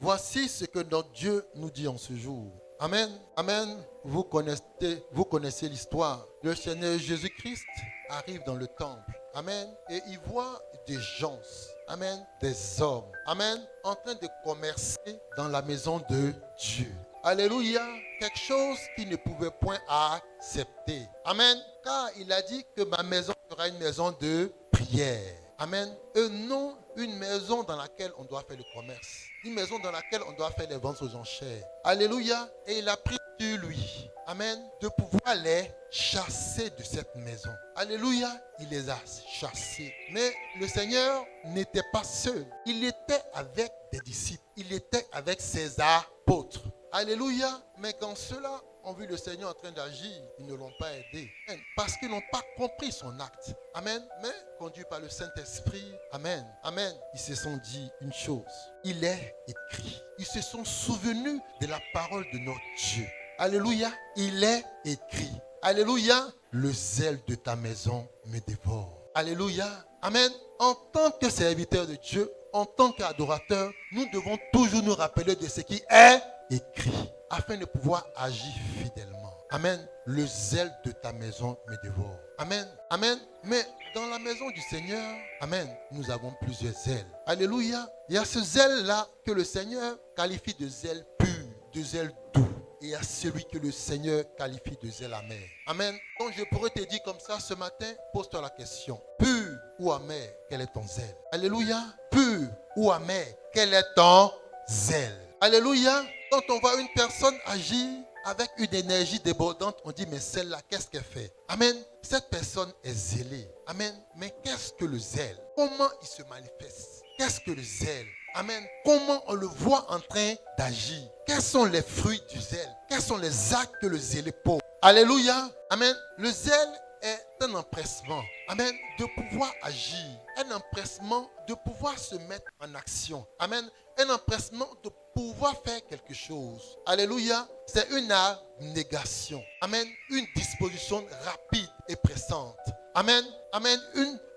voici ce que notre Dieu nous dit en ce jour. Amen. Amen. Vous connaissez l'histoire. Le Seigneur Jésus-Christ arrive dans le temple. Amen. Et il voit des gens. Amen. Des hommes. Amen. En train de commercer dans la maison de Dieu. Alléluia. Quelque chose qu'il ne pouvait point accepter. Amen. Car il a dit que ma maison sera une maison de prière. Amen. Et non une maison dans laquelle on doit faire le commerce. Une maison dans laquelle on doit faire les ventes aux enchères. Alléluia. Et il a pris sur lui. Amen. De pouvoir les chasser de cette maison. Alléluia. Il les a chassés. Mais le Seigneur n'était pas seul. Il était avec des disciples. Il était avec ses apôtres. Alléluia. Mais quand ceux-là ont vu le Seigneur en train d'agir, ils ne l'ont pas aidé. Parce qu'ils n'ont pas compris son acte. Amen. Mais conduits par le Saint-Esprit, amen. Amen. Ils se sont dit une chose. Il est écrit. Ils se sont souvenus de la parole de notre Dieu. Alléluia. Il est écrit. Alléluia. Le zèle de ta maison me dévore. Alléluia. Amen. En tant que serviteur de Dieu, en tant qu'adorateur, nous devons toujours nous rappeler de ce qui est écrit, afin de pouvoir agir fidèlement. Amen. Le zèle de ta maison me dévore. Amen. Amen. Mais dans la maison du Seigneur, amen, nous avons plusieurs zèles. Alléluia. Il y a ce zèle-là que le Seigneur qualifie de zèle pur, de zèle doux. Et il y a celui que le Seigneur qualifie de zèle amer. Amen. Donc je pourrais te dire comme ça ce matin, pose-toi la question. Pur ou amer, quel est ton zèle? Alléluia. Pur ou amer, quel est ton zèle? Alléluia. Quand on voit une personne agir avec une énergie débordante, on dit, mais celle-là, qu'est-ce qu'elle fait? Amen. Cette personne est zélée. Amen. Mais qu'est-ce que le zèle? Comment il se manifeste? Qu'est-ce que le zèle? Amen. Comment on le voit en train d'agir? Quels sont les fruits du zèle? Quels sont les actes que le zèle pose? Alléluia. Amen. Le zèle est un empressement. Amen. De pouvoir agir. Un empressement de pouvoir se mettre en action. Amen. Un empressement de pouvoir faire quelque chose. Alléluia. C'est une abnégation. Amen. Une disposition rapide et pressante. Amen. Amen.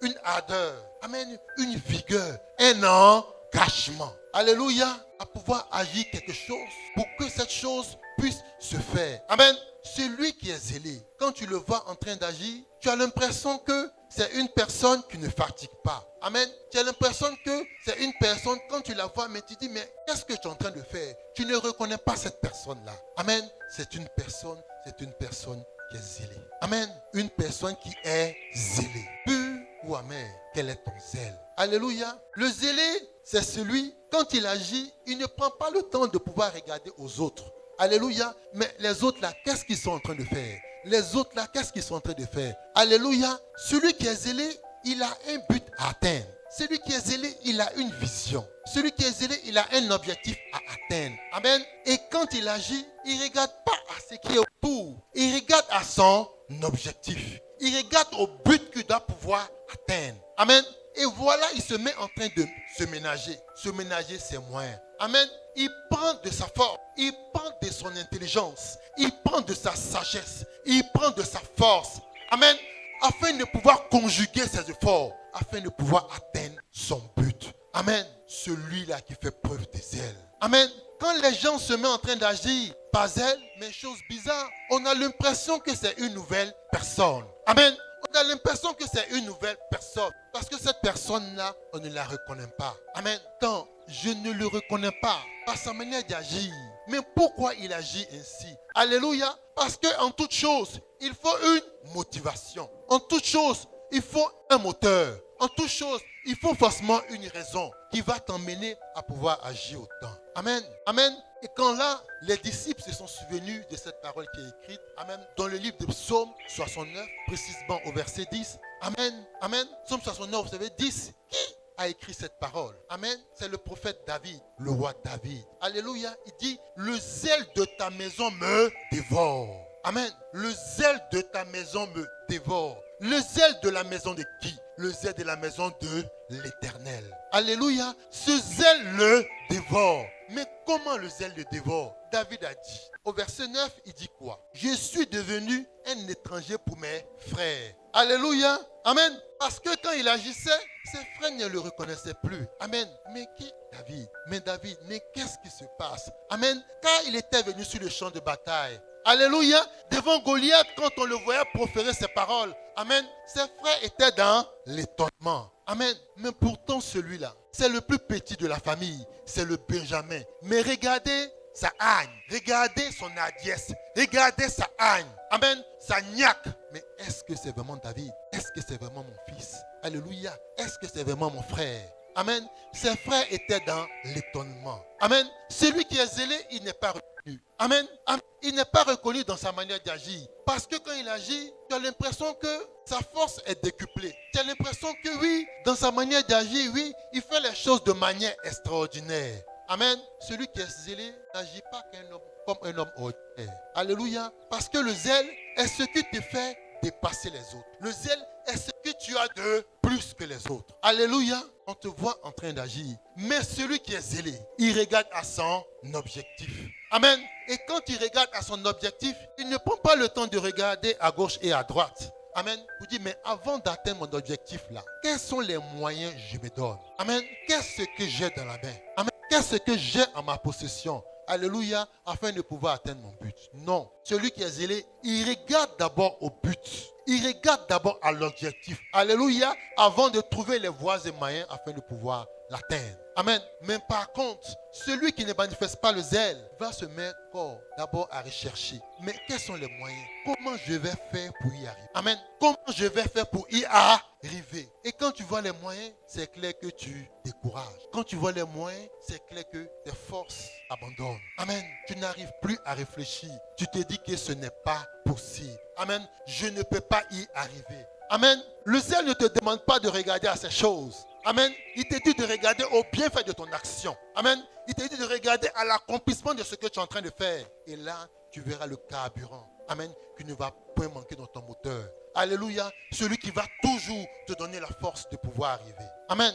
Une ardeur. Amen. Une vigueur. Un engagement. Alléluia. À pouvoir agir quelque chose pour que cette chose puisse se faire. Amen. Celui qui est zélé, quand tu le vois en train d'agir, tu as l'impression que c'est une personne qui ne fatigue pas. Amen. Tu as l'impression que c'est une personne, quand tu la vois, mais tu dis, mais qu'est-ce que tu es en train de faire? Tu ne reconnais pas cette personne-là. Amen. C'est une personne qui est zélée. Amen. Une personne qui est zélée. Pur ou amer, quel est ton zèle? Alléluia. Le zélé, c'est celui, quand il agit, il ne prend pas le temps de pouvoir regarder aux autres. Alléluia. Mais les autres là, qu'est-ce qu'ils sont en train de faire? Les autres là, qu'est-ce qu'ils sont en train de faire? Alléluia. Celui qui est zélé, il a un but à atteindre. Celui qui est zélé, il a une vision. Celui qui est zélé, il a un objectif à atteindre. Amen. Et quand il agit, il ne regarde pas à ce qui est autour. Il regarde à son objectif. Il regarde au but qu'il doit pouvoir atteindre. Amen. Et voilà, il se met en train de se ménager. Se ménager, c'est moins. Amen. Il prend de sa force. Il prend de son intelligence. Il prend de sa sagesse. Il prend de sa force. Amen. Afin de pouvoir conjuguer ses efforts. Afin de pouvoir atteindre son but. Amen. Celui-là qui fait preuve de zèle. Amen. Quand les gens se mettent en train d'agir par zèle, mais chose bizarre, on a l'impression que c'est une nouvelle personne. Amen. On a l'impression que c'est une nouvelle personne. Parce que cette personne-là, on ne la reconnaît pas. Amen. Quand je ne le reconnais pas par sa manière d'agir. Mais pourquoi il agit ainsi? Alléluia. Parce qu'en toute chose, il faut une motivation. En toute chose, il faut un moteur. En toute chose, il faut forcément une raison qui va t'emmener à pouvoir agir autant. Amen. Amen. Et quand là, les disciples se sont souvenus de cette parole qui est écrite, amen, dans le livre de Psaume 69, précisément au verset 10. Amen. Amen. Psaume 69, vous savez, 10. Qui a écrit cette parole? Amen. C'est le prophète David, le roi David. Alléluia. Il dit, le zèle de ta maison me dévore. Amen. Le zèle de ta maison me dévore. Le zèle de la maison de qui? Le zèle de la maison de l'Éternel. Alléluia. Ce zèle le dévore. mais comment le zèle le dévore? David a dit, au verset 9, il dit quoi? Je suis devenu un étranger pour mes frères. Alléluia. Amen. Parce que quand il agissait, ses frères ne le reconnaissaient plus. Amen. Mais qui David? Mais David, mais qu'est-ce qui se passe? Amen. Quand il était venu sur le champ de bataille, alléluia, devant Goliath, quand on le voyait proférer ses paroles, amen, ses frères étaient dans l'étonnement. Amen. Mais pourtant celui-là, c'est le plus petit de la famille, c'est le Benjamin. Mais regardez sa haine, regardez son hardiesse, regardez sa haine, amen, sa niaque. Mais est-ce que c'est vraiment David? Est-ce que c'est vraiment mon fils? Alléluia. Est-ce que c'est vraiment mon frère? Amen. Ses frères étaient dans l'étonnement. Amen. Celui qui est zélé, il n'est pas reconnu. Amen. Il n'est pas reconnu dans sa manière d'agir. Parce que quand il agit, tu as l'impression que sa force est décuplée. Tu as l'impression que oui, dans sa manière d'agir, oui, il fait les choses de manière extraordinaire. Amen. Celui qui est zélé n'agit pas comme un homme ordinaire. Alléluia. Parce que le zèle est ce qui te fait dépasser les autres. Le zèle est ce que tu as de plus que les autres. Alléluia. On te voit en train d'agir. Mais celui qui est zélé, il regarde à son objectif. Amen. Et quand il regarde à son objectif, il ne prend pas le temps de regarder à gauche et à droite. Amen. Vous dites, mais avant d'atteindre mon objectif là, quels sont les moyens que je me donne? Amen. Qu'est-ce que j'ai dans la main? Amen. Qu'est-ce que j'ai en ma possession? Alléluia, afin de pouvoir atteindre mon but. Non. Celui qui est zélé, il regarde d'abord au but. Il regarde d'abord à l'objectif. Alléluia, avant de trouver les voies et moyens afin de pouvoir l'atteindre. Amen. Mais par contre, celui qui ne manifeste pas le zèle va se mettre d'abord à rechercher. Mais quels sont les moyens? Comment je vais faire pour y arriver? Amen. Comment je vais faire pour y arriver? Et quand tu vois les moyens, c'est clair que tu décourages. Quand tu vois les moyens, c'est clair que tes forces abandonnent. Amen. Tu n'arrives plus à réfléchir. Tu te dis que ce n'est pas possible. Amen. Je ne peux pas y arriver. Amen. Le zèle ne te demande pas de regarder à ces choses. Amen. Il te dit de regarder au bienfait de ton action. Amen. Il te dit de regarder à l'accomplissement de ce que tu es en train de faire. Et là, tu verras le carburant. Amen. Qui ne va point manquer dans ton moteur. Alléluia. Celui qui va toujours te donner la force de pouvoir arriver. Amen.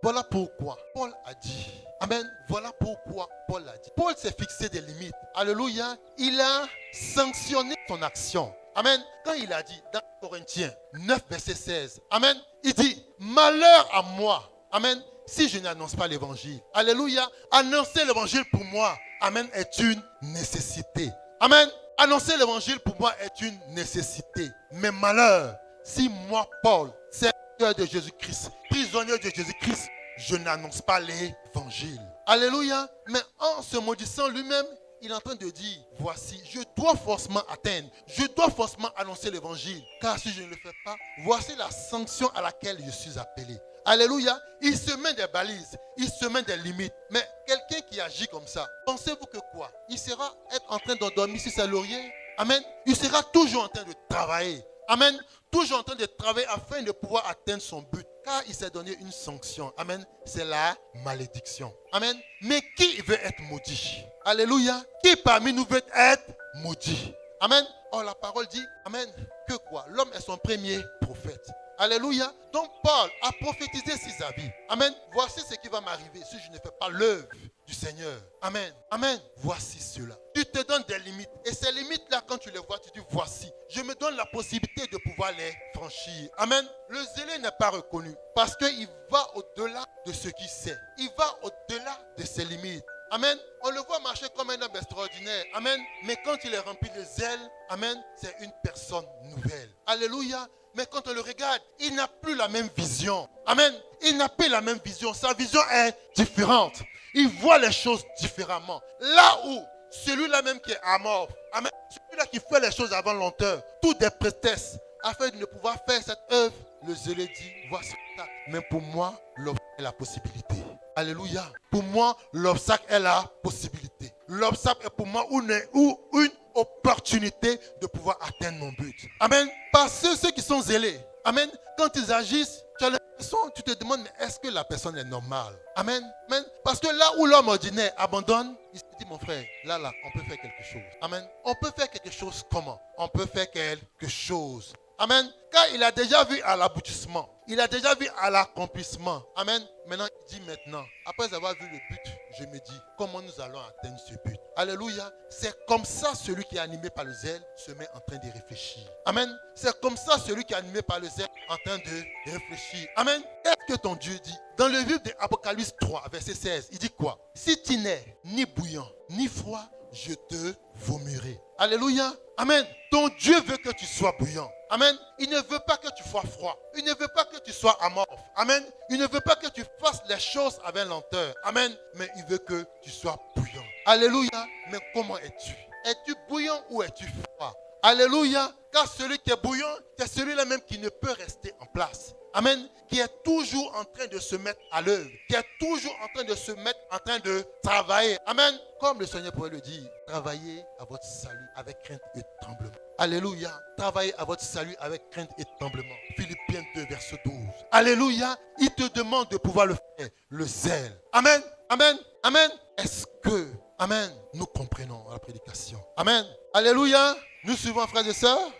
Voilà pourquoi Paul a dit. Amen. Voilà pourquoi Paul a dit. Paul s'est fixé des limites. Alléluia. Il a sanctionné son action. Amen. Quand il a dit dans Corinthiens 9, verset 16. Amen. Il dit, malheur à moi. Amen. Si je n'annonce pas l'évangile. Alléluia. Annoncer l'évangile pour moi. Amen. Est une nécessité. Amen. Annoncer l'évangile pour moi est une nécessité. Mais malheur, si moi, Paul, serviteur de Jésus-Christ, prisonnier de Jésus-Christ, je n'annonce pas l'évangile. Alléluia. Mais en se maudissant lui-même, il est en train de dire, voici, je dois forcément atteindre, je dois forcément annoncer l'évangile. Car si je ne le fais pas, voici la sanction à laquelle je suis appelé. Alléluia. Il se met des balises, il se met des limites. Mais quelqu'un qui agit comme ça, pensez-vous que quoi? Il sera en train d'endormir sur sa laurier? Amen. Il sera toujours en train de travailler. Amen. Toujours en train de travailler afin de pouvoir atteindre son but. Car il s'est donné une sanction. Amen. C'est la malédiction. Amen. Mais qui veut être maudit? Alléluia. Qui parmi nous veut être maudit? Amen. Or la parole dit, amen, que quoi? L'homme est son premier prophète. Alléluia. Donc Paul a prophétisé ses avis. Amen. Voici ce qui va m'arriver si je ne fais pas l'œuvre du Seigneur. Amen. Amen. Voici cela. Tu te donnes des limites. Et ces limites-là, quand tu les vois, tu dis, voici. Je me donne la possibilité de pouvoir les franchir. Amen. Le zélé n'est pas reconnu parce qu'il va au-delà de ce qu'il sait. Il va au-delà de ses limites. Amen. On le voit marcher comme un homme extraordinaire. Amen. Mais quand il est rempli de zèle, amen, c'est une personne nouvelle. Alléluia. Mais quand on le regarde, il n'a plus la même vision. Amen. Il n'a plus la même vision. Sa vision est différente. Il voit les choses différemment. Là où celui-là même qui est amorphe, amen, celui-là qui fait les choses avant longtemps, tout des prétextes afin de pouvoir faire cette œuvre, le zélé dit, voici ça. Mais pour moi, l'obstacle est la possibilité. Alléluia. Pour moi, l'obstacle est la possibilité. L'obstacle est pour moi une opportunité de pouvoir atteindre mon but. Amen. Parce que ceux qui sont zélés, amen, quand ils agissent, tu as l'impression, tu te demandes, mais est-ce que la personne est normale? Amen. Amen. Parce que là où l'homme ordinaire abandonne, il se dit, mon frère, là, on peut faire quelque chose. Amen. On peut faire quelque chose comment? On peut faire quelque chose Amen. Car il a déjà vu à l'aboutissement. Il a déjà vu à l'accomplissement. Amen. Maintenant, il dit maintenant, après avoir vu le but, je me dis, comment nous allons atteindre ce but? Alléluia. C'est comme ça, celui qui est animé par le zèle se met en train de réfléchir. Amen. C'est comme ça, celui qui est animé par le zèle en train de réfléchir. Amen. Qu'est-ce que ton Dieu dit? Dans le livre d'Apocalypse 3, verset 16, il dit quoi? Si tu n'es ni bouillant, ni froid, je te vomirai. Alléluia. Amen. Ton Dieu veut que tu sois bouillant. Amen. Il ne veut pas que tu sois froid. Il ne veut pas que tu sois amorphe. Amen. Il ne veut pas que tu fasses les choses avec lenteur. Amen. Mais il veut que tu sois bouillant. Alléluia. Mais comment es-tu? Es-tu bouillant ou es-tu froid? Alléluia. Car celui qui est bouillant, c'est celui-là même qui ne peut rester en place. Amen. Qui est toujours en train de se mettre à l'œuvre. Qui est toujours en train de se mettre en train de travailler. Amen. Comme le Seigneur pourrait le dire, travaillez à votre salut avec crainte et tremblement. Alléluia. Travaillez à votre salut avec crainte et tremblement. Philippiens 2, verset 12. Alléluia. Il te demande de pouvoir le faire. Le zèle. Amen. Amen. Amen. Est-ce que, amen, nous comprenons la prédication? Amen. Alléluia. Nous suivons, frères et sœurs.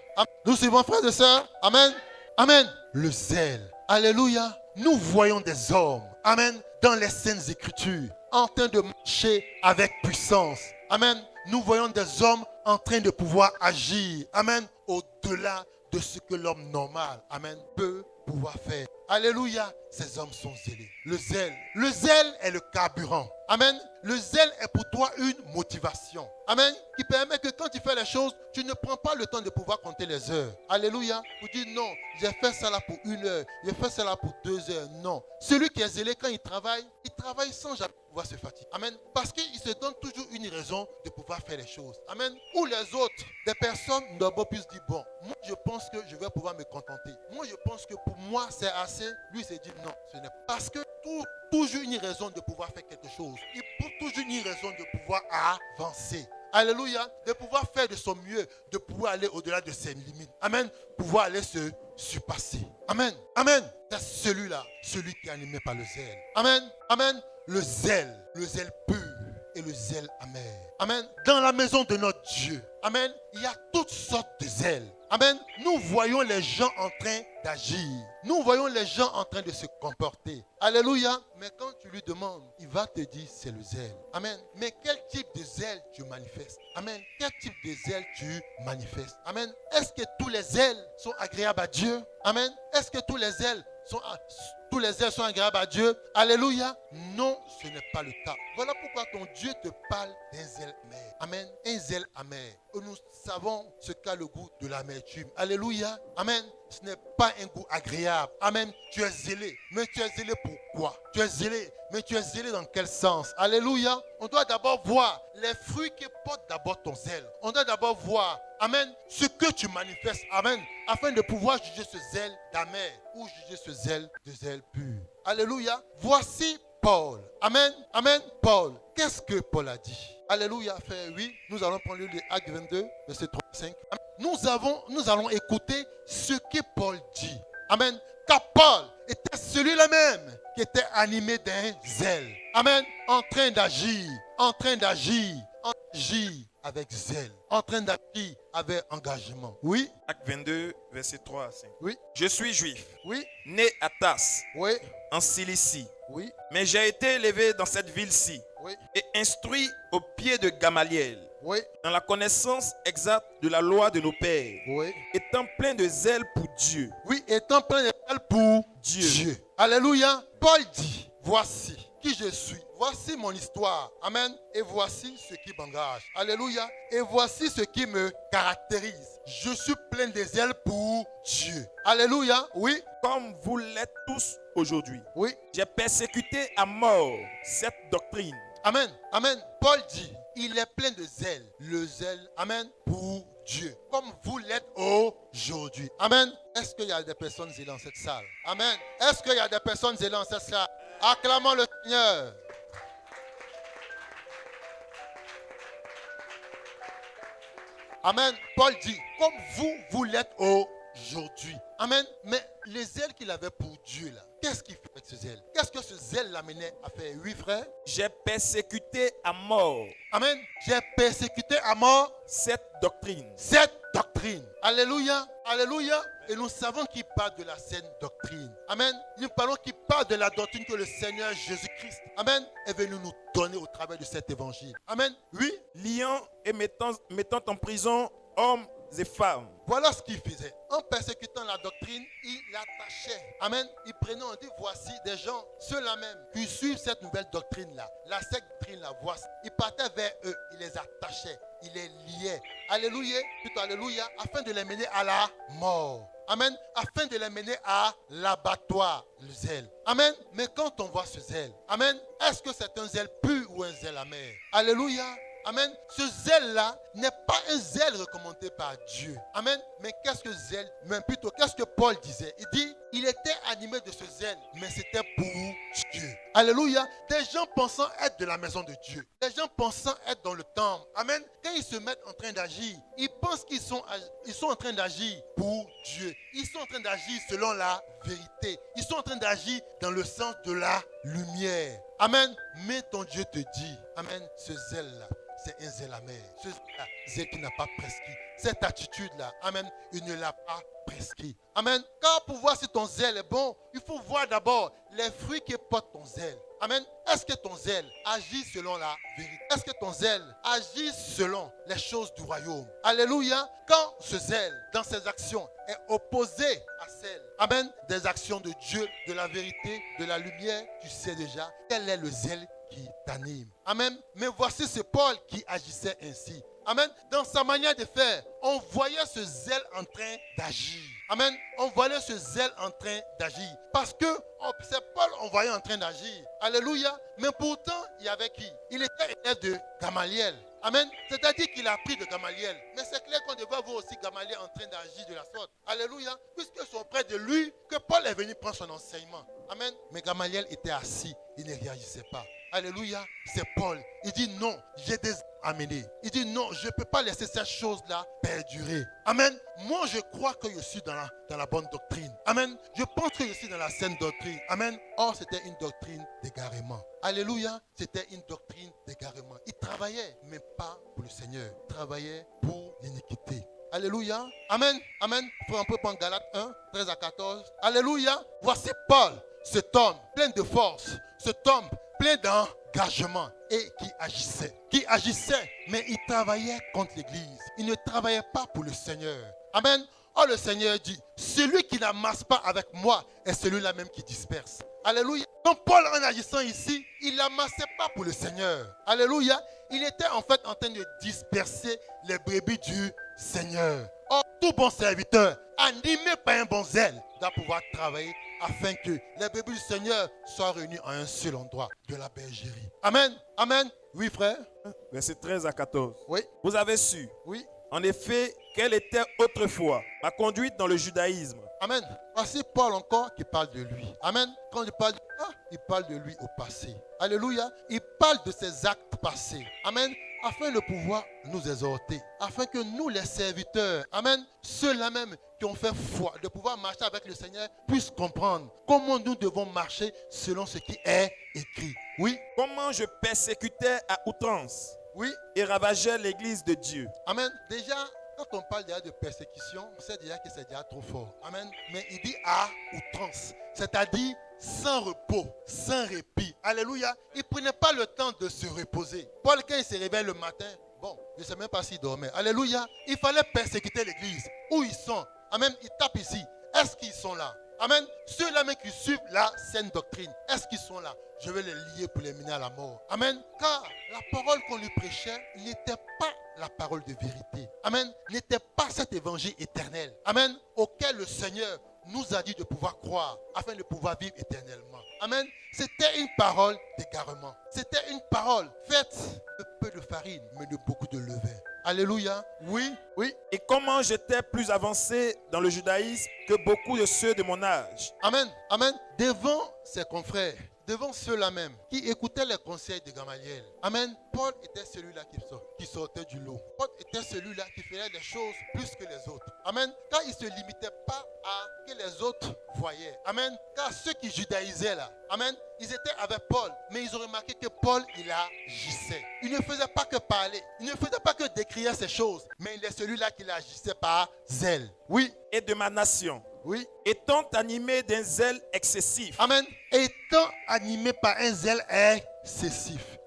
Nous suivons, frères et sœurs. Amen. Amen. Le zèle. Alléluia. Nous voyons des hommes. Amen. Dans les saintes écritures. En train de marcher avec puissance. Amen. Nous voyons des hommes en train de pouvoir agir. Amen. Au-delà de ce que l'homme normal, amen, peut pouvoir faire. Alléluia. Ces hommes sont zélés. Le zèle. Le zèle est le carburant. Amen. Le zèle est pour toi une motivation. Amen. Qui permet que quand tu fais les choses, tu ne prends pas le temps de pouvoir compter les heures. Alléluia. Vous dites non, j'ai fait ça là pour 1 heure. J'ai fait ça là pour 2 heures. Non. Celui qui est zélé, quand il travaille sans jamais pouvoir se fatiguer. Amen. Parce qu'il se donne toujours une raison de pouvoir faire les choses. Amen. Ou les autres, des personnes d'abord puissent dire, bon, moi je pense que je vais pouvoir me contenter. Moi je pense que pour moi c'est assez. Lui s'est dit non, ce n'est pas. Parce que toujours une raison de pouvoir faire quelque chose. Il faut toujours une raison de pouvoir avancer. Alléluia. De pouvoir faire de son mieux, de pouvoir aller au-delà de ses limites. Amen. Pouvoir aller se surpasser. Amen. Amen. C'est celui-là, celui qui est animé par le zèle. Amen. Amen. Le zèle pur et le zèle amer. Amen. Dans la maison de notre Dieu. Amen. Il y a toutes sortes de zèles. Amen. Nous voyons les gens en train d'agir. Nous voyons les gens en train de se comporter. Alléluia. Mais quand tu lui demandes, il va te dire c'est le zèle. Amen. Mais quel type de zèle tu manifestes? Amen. Quel type de zèle tu manifestes? Amen. Est-ce que tous les zèles sont agréables à Dieu? Amen. Est-ce que tous les zèles sont agréables à Dieu? Alléluia. Non, ce n'est pas le cas. Voilà pourquoi ton Dieu te parle d'un zèle amer. Amen. Un zèle amer. Nous savons ce qu'a le goût de l'amertume. Alléluia. Amen. Ce n'est pas un goût agréable. Amen. Tu es zélé. Mais tu es zélé pourquoi? Tu es zélé. Mais tu es zélé dans quel sens? Alléluia. On doit d'abord voir les fruits qui portent d'abord ton zèle. On doit d'abord voir, amen, ce que tu manifestes. Amen. Afin de pouvoir juger ce zèle d'amer ou juger ce zèle de zèle pur. Alléluia. Voici Paul. Amen. Amen. Paul. Qu'est-ce que Paul a dit? Alléluia. Fait oui. Nous allons prendre le Acte 22, verset 35. Nous allons écouter ce que Paul dit. Amen. Car Paul était celui-là même qui était animé d'un zèle. Amen. En train d'agir avec zèle. En train d'agir avec engagement. Oui. Acte 22, verset 3 à 5. Oui. Je suis juif, Oui. né à Tasse, Oui. en Cilicie. Oui. Mais j'ai été élevé dans cette ville-ci Oui. et instruit au pied de Gamaliel, Oui. dans la connaissance exacte de la loi de nos pères, Oui. étant plein de zèle pour Dieu. Oui, étant plein de zèle pour Dieu. Alléluia. Paul dit, voici qui je suis. Voici mon histoire. Amen. Et voici ce qui m'engage. Alléluia. Et voici ce qui me caractérise. Je suis plein de zèle pour Dieu. Alléluia. Oui. Comme vous l'êtes tous aujourd'hui. Oui. J'ai persécuté à mort cette doctrine. Amen. Amen. Paul dit, il est plein de zèle. Le zèle, amen, pour Dieu. Comme vous l'êtes aujourd'hui. Amen. Est-ce qu'il y a des personnes zélées dans cette salle? Amen. Est-ce qu'il y a des personnes zélées dans cette salle? Acclamons le Seigneur. Amen. Paul dit, comme vous l'êtes aujourd'hui. Amen. Mais les zèles qu'il avait pour Dieu là, qu'est-ce qu'il fait avec ce zèle? Qu'est-ce que ce zèle l'amenait à faire? Oui, frère. J'ai persécuté à mort Amen. J'ai persécuté à mort cette doctrine. cette doctrine. Alléluia. Alléluia. Et nous savons qu'il parle de la saine doctrine. Amen. Nous parlons qu'il parle de la doctrine que le Seigneur Jésus-Christ, Amen, est venu nous donner au travers de cet évangile. Amen. Oui. Liant et mettant en prison hommes et femmes. Voilà ce qu'il faisait. En persécutant la doctrine, il l'attachait. Amen. Il prenait, on dit, voici des gens, ceux-là même, qui suivent cette nouvelle doctrine-là. Cette doctrine-là, voici. Il partait vers eux, il les attachait, il les liait. Alléluia, plutôt alléluia, afin de les mener à la mort. Amen. Afin de les mener à l'abattoir, le zèle. Amen. Mais quand on voit ce zèle, amen, est-ce que c'est un zèle pur ou un zèle amer? Alléluia. Amen. Ce zèle-là n'est pas un zèle recommandé par Dieu. Amen. Mais qu'est-ce que zèle, même plutôt, qu'est-ce que Paul disait? Il dit, il était animé de ce zèle, mais c'était pour Dieu. Alléluia. Des gens pensant être de la maison de Dieu. Des gens pensant être dans le temple. Amen. Quand ils se mettent en train d'agir, ils pensent qu'ils sont en train d'agir pour Dieu. Ils sont en train d'agir selon la vérité. Ils sont en train d'agir dans le sens de la lumière. Amen. Mais ton Dieu te dit, amen, ce zèle-là, c'est un zèle amer. Ce zèle qui n'a pas prescrit. Cette attitude-là, amen, il ne l'a pas prescrit. Amen. Car pour voir si ton zèle est bon, il faut voir d'abord les fruits que porte ton zèle. Amen. Est-ce que ton zèle agit selon la vérité? Est-ce que ton zèle agit selon les choses du royaume? Alléluia. Quand ce zèle, dans ses actions, est opposé à celle, amen, des actions de Dieu, de la vérité, de la lumière, tu sais déjà quel est le zèle qui t'anime. Amen. Mais voici ce Paul qui agissait ainsi. Amen. Dans sa manière de faire, on voyait ce zèle en train d'agir. Amen. On voyait ce zèle en train d'agir. Parce que c'est Paul on voyait en train d'agir. Alléluia. Mais pourtant, il y avait qui? Il était élève de Gamaliel. Amen. C'est-à-dire qu'il a appris de Gamaliel. Mais c'est clair qu'on devait voir aussi Gamaliel en train d'agir de la sorte. Alléluia. Puisque c'est auprès de lui que Paul est venu prendre son enseignement. Amen. Mais Gamaliel était assis. Il ne réagissait pas. Alléluia. C'est Paul. Il dit non, j'ai des amenés. Il dit non, je ne peux pas laisser cette chose-là perdurer. Amen. Moi, je crois que je suis dans la bonne doctrine. Amen. Je pense que je suis dans la saine doctrine. Amen. Or, c'était une doctrine d'égarement. Alléluia. C'était une doctrine d'égarement. Il travaillait, mais pas pour le Seigneur. Il travaillait pour l'iniquité. Alléluia. Amen. Amen. On peut prendre Galates 1, 13 à 14. Alléluia. Voici Paul, cet homme plein de force, cet homme plein d'engagement et qui agissait, mais il travaillait contre l'Église. Il ne travaillait pas pour le Seigneur. Amen. Oh, le Seigneur dit, celui qui n'amasse pas avec moi est celui-là même qui disperse. Alléluia. Donc Paul, en agissant ici, il n'amassait pas pour le Seigneur. Alléluia. Il était en fait en train de disperser les brebis du Seigneur. Or, tout bon serviteur, animé par un bon zèle, doit pouvoir travailler afin que les brebis du Seigneur soient réunis en un seul endroit de la bergerie. Amen. Amen. Oui, frère. Verset 13 à 14. Oui. Vous avez su, Oui. en effet, quelle était autrefois ma conduite dans le judaïsme. Amen. Voici Paul encore qui parle de lui. Amen. Quand il parle de lui au passé. Alléluia. Il parle de ses actes passés. Amen. Afin de pouvoir nous exhorter. Afin que nous, les serviteurs, amen, ceux-là même qui ont fait foi, de pouvoir marcher avec le Seigneur, puissent comprendre comment nous devons marcher selon ce qui est écrit. Oui. Comment je persécutais à outrance. Oui. Et ravageais l'église de Dieu. Amen. Déjà, quand on parle déjà de persécution, on sait déjà que c'est déjà trop fort. Amen. Mais il dit à outrance. C'est-à-dire sans repos, sans répit. Alléluia. Il ne prenait pas le temps de se reposer. Paul, quand il se réveille le matin, bon, je ne sais même pas s'il dormait. Alléluia. Il fallait persécuter l'église. Où ils sont? Amen. Il tape ici. Est-ce qu'ils sont là? Amen. Ceux-là même qui suivent la saine doctrine, est-ce qu'ils sont là? Je vais les lier pour les mener à la mort. Amen. Car la parole qu'on lui prêchait n'était pas la parole de vérité. Amen. N'était pas cet évangile éternel. Amen. Auquel le Seigneur nous a dit de pouvoir croire afin de pouvoir vivre éternellement. Amen. C'était une parole d'égarement. C'était une parole faite de peu de farine, mais de beaucoup de levain. Alléluia. Oui, oui. Et comment j'étais plus avancé dans le judaïsme que beaucoup de ceux de mon âge. Amen. Amen. Devant ses confrères, devant ceux-là même qui écoutaient les conseils de Gamaliel. Amen. Paul était celui-là qui sortait du lot. Paul était celui-là qui faisait des choses plus que les autres. Amen. Car il ne se limitait pas à ce que les autres voyaient. Amen. Car ceux qui judaïsaient là, amen, ils étaient avec Paul, mais ils ont remarqué que Paul, il agissait. Il ne faisait pas que parler, il ne faisait pas que décrire ces choses, mais il est celui-là qui agissait par zèle. Oui. Et de ma nation. Oui. Étant animé d'un zèle excessif. Amen. Étant animé par un zèle excessif.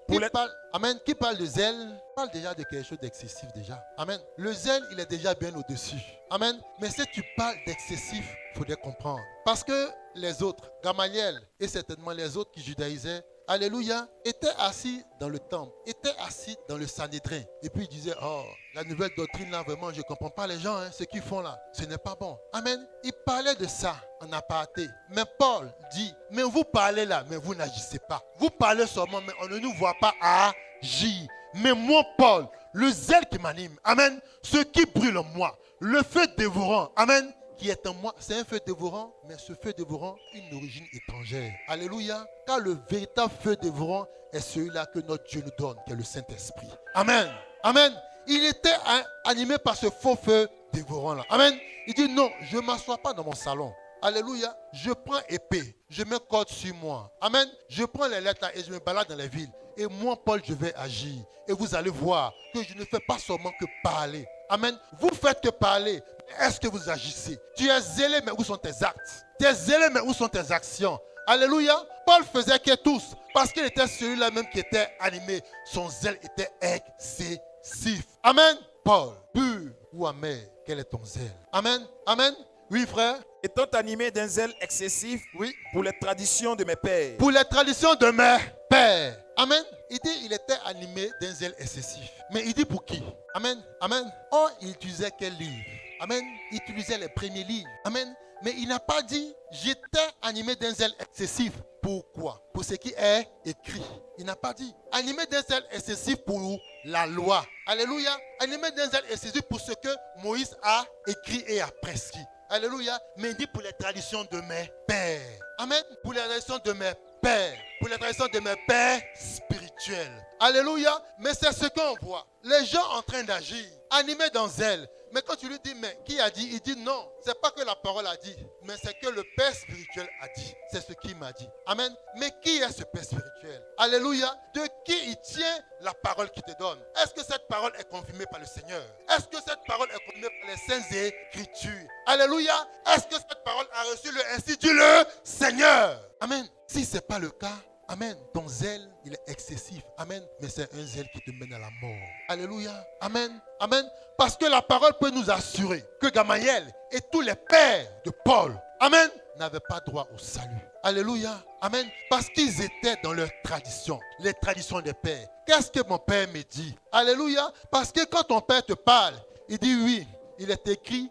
Qui parle de zèle, parle déjà de quelque chose d'excessif déjà. Amen. Le zèle, il est déjà bien au-dessus. Amen. Mais si tu parles d'excessif, il faudrait comprendre. Parce que les autres, Gamaliel et certainement les autres qui judaïsaient, alléluia, étaient assis dans le temple, étaient assis dans le Sanhédrin. Et puis ils disaient, oh, la nouvelle doctrine là, vraiment, je ne comprends pas les gens, ce qu'ils font là. Ce n'est pas bon. Amen. Ils parlaient de ça en aparté. Mais Paul dit, mais vous parlez là, mais vous n'agissez pas. Vous parlez seulement, mais on ne nous voit pas agir. Mais moi, Paul, le zèle qui m'anime, amen, ce qui brûle en moi, le feu dévorant, amen, qui est en moi, c'est un feu dévorant, mais ce feu dévorant, une origine étrangère. Alléluia. Car le véritable feu dévorant est celui-là que notre Dieu nous donne, qui est le Saint-Esprit. Amen. Amen. Il était animé par ce faux feu dévorant-là. Amen. Il dit non, je ne m'assois pas dans mon salon. Alléluia. Je prends épée, je mets corde sur moi. Amen. Je prends les lettres et je me balade dans les villes. Et moi, Paul, je vais agir. Et vous allez voir que je ne fais pas seulement que parler. Amen. Vous faites que parler. Est-ce que vous agissez? Tu es zélé, mais où sont tes actes? Tu es zélé, mais où sont tes actions? Alléluia. Paul faisait que tous. Parce qu'il était celui-là même qui était animé. Son zèle était excessif. Amen. Paul, pur ou amer, quel est ton zèle? Amen. Amen. Oui, frère. Étant animé d'un zèle excessif, oui, pour les traditions de mes pères. Pour les traditions de mes pères. Amen. Il dit il était animé d'un zèle excessif. Mais il dit pour qui? Amen. Amen. Oh, il utilisait quel livre? Amen. Il utilisait les premiers livres. Amen. Mais il n'a pas dit j'étais animé d'un zèle excessif. Pourquoi? Pour ce qui est écrit. Il n'a pas dit animé d'un zèle excessif pour la loi. Alléluia. Animé d'un zèle excessif pour ce que Moïse a écrit et a prescrit. Alléluia. Mais il dit pour les traditions de mes pères. Amen. Pour les traditions de mes pères. Pour les traditions de mes pères spirituels. Alléluia. Mais c'est ce qu'on voit. Les gens en train d'agir, animés dans zèle. Mais quand tu lui dis, mais qui a dit? Il dit non. C'est pas que la parole a dit, mais c'est que le Père spirituel a dit. C'est ce qu'il m'a dit. Amen. Mais qui est ce Père spirituel? Alléluia. De qui il tient la parole qu'il te donne? Est-ce que cette parole est confirmée par le Seigneur? Est-ce que cette parole est confirmée par les saintes écritures? Alléluia. Est-ce que cette parole a reçu le ainsi dit le Seigneur? Amen. Si ce n'est pas le cas, amen, ton zèle, il est excessif. Amen. Mais c'est un zèle qui te mène à la mort. Alléluia. Amen. Amen. Parce que la parole peut nous assurer que Gamaliel et tous les pères de Paul, amen, n'avaient pas droit au salut. Alléluia. Amen. Parce qu'ils étaient dans leur tradition, les traditions des pères. Qu'est-ce que mon père me dit? Alléluia. Parce que quand ton père te parle, il dit oui, il est écrit,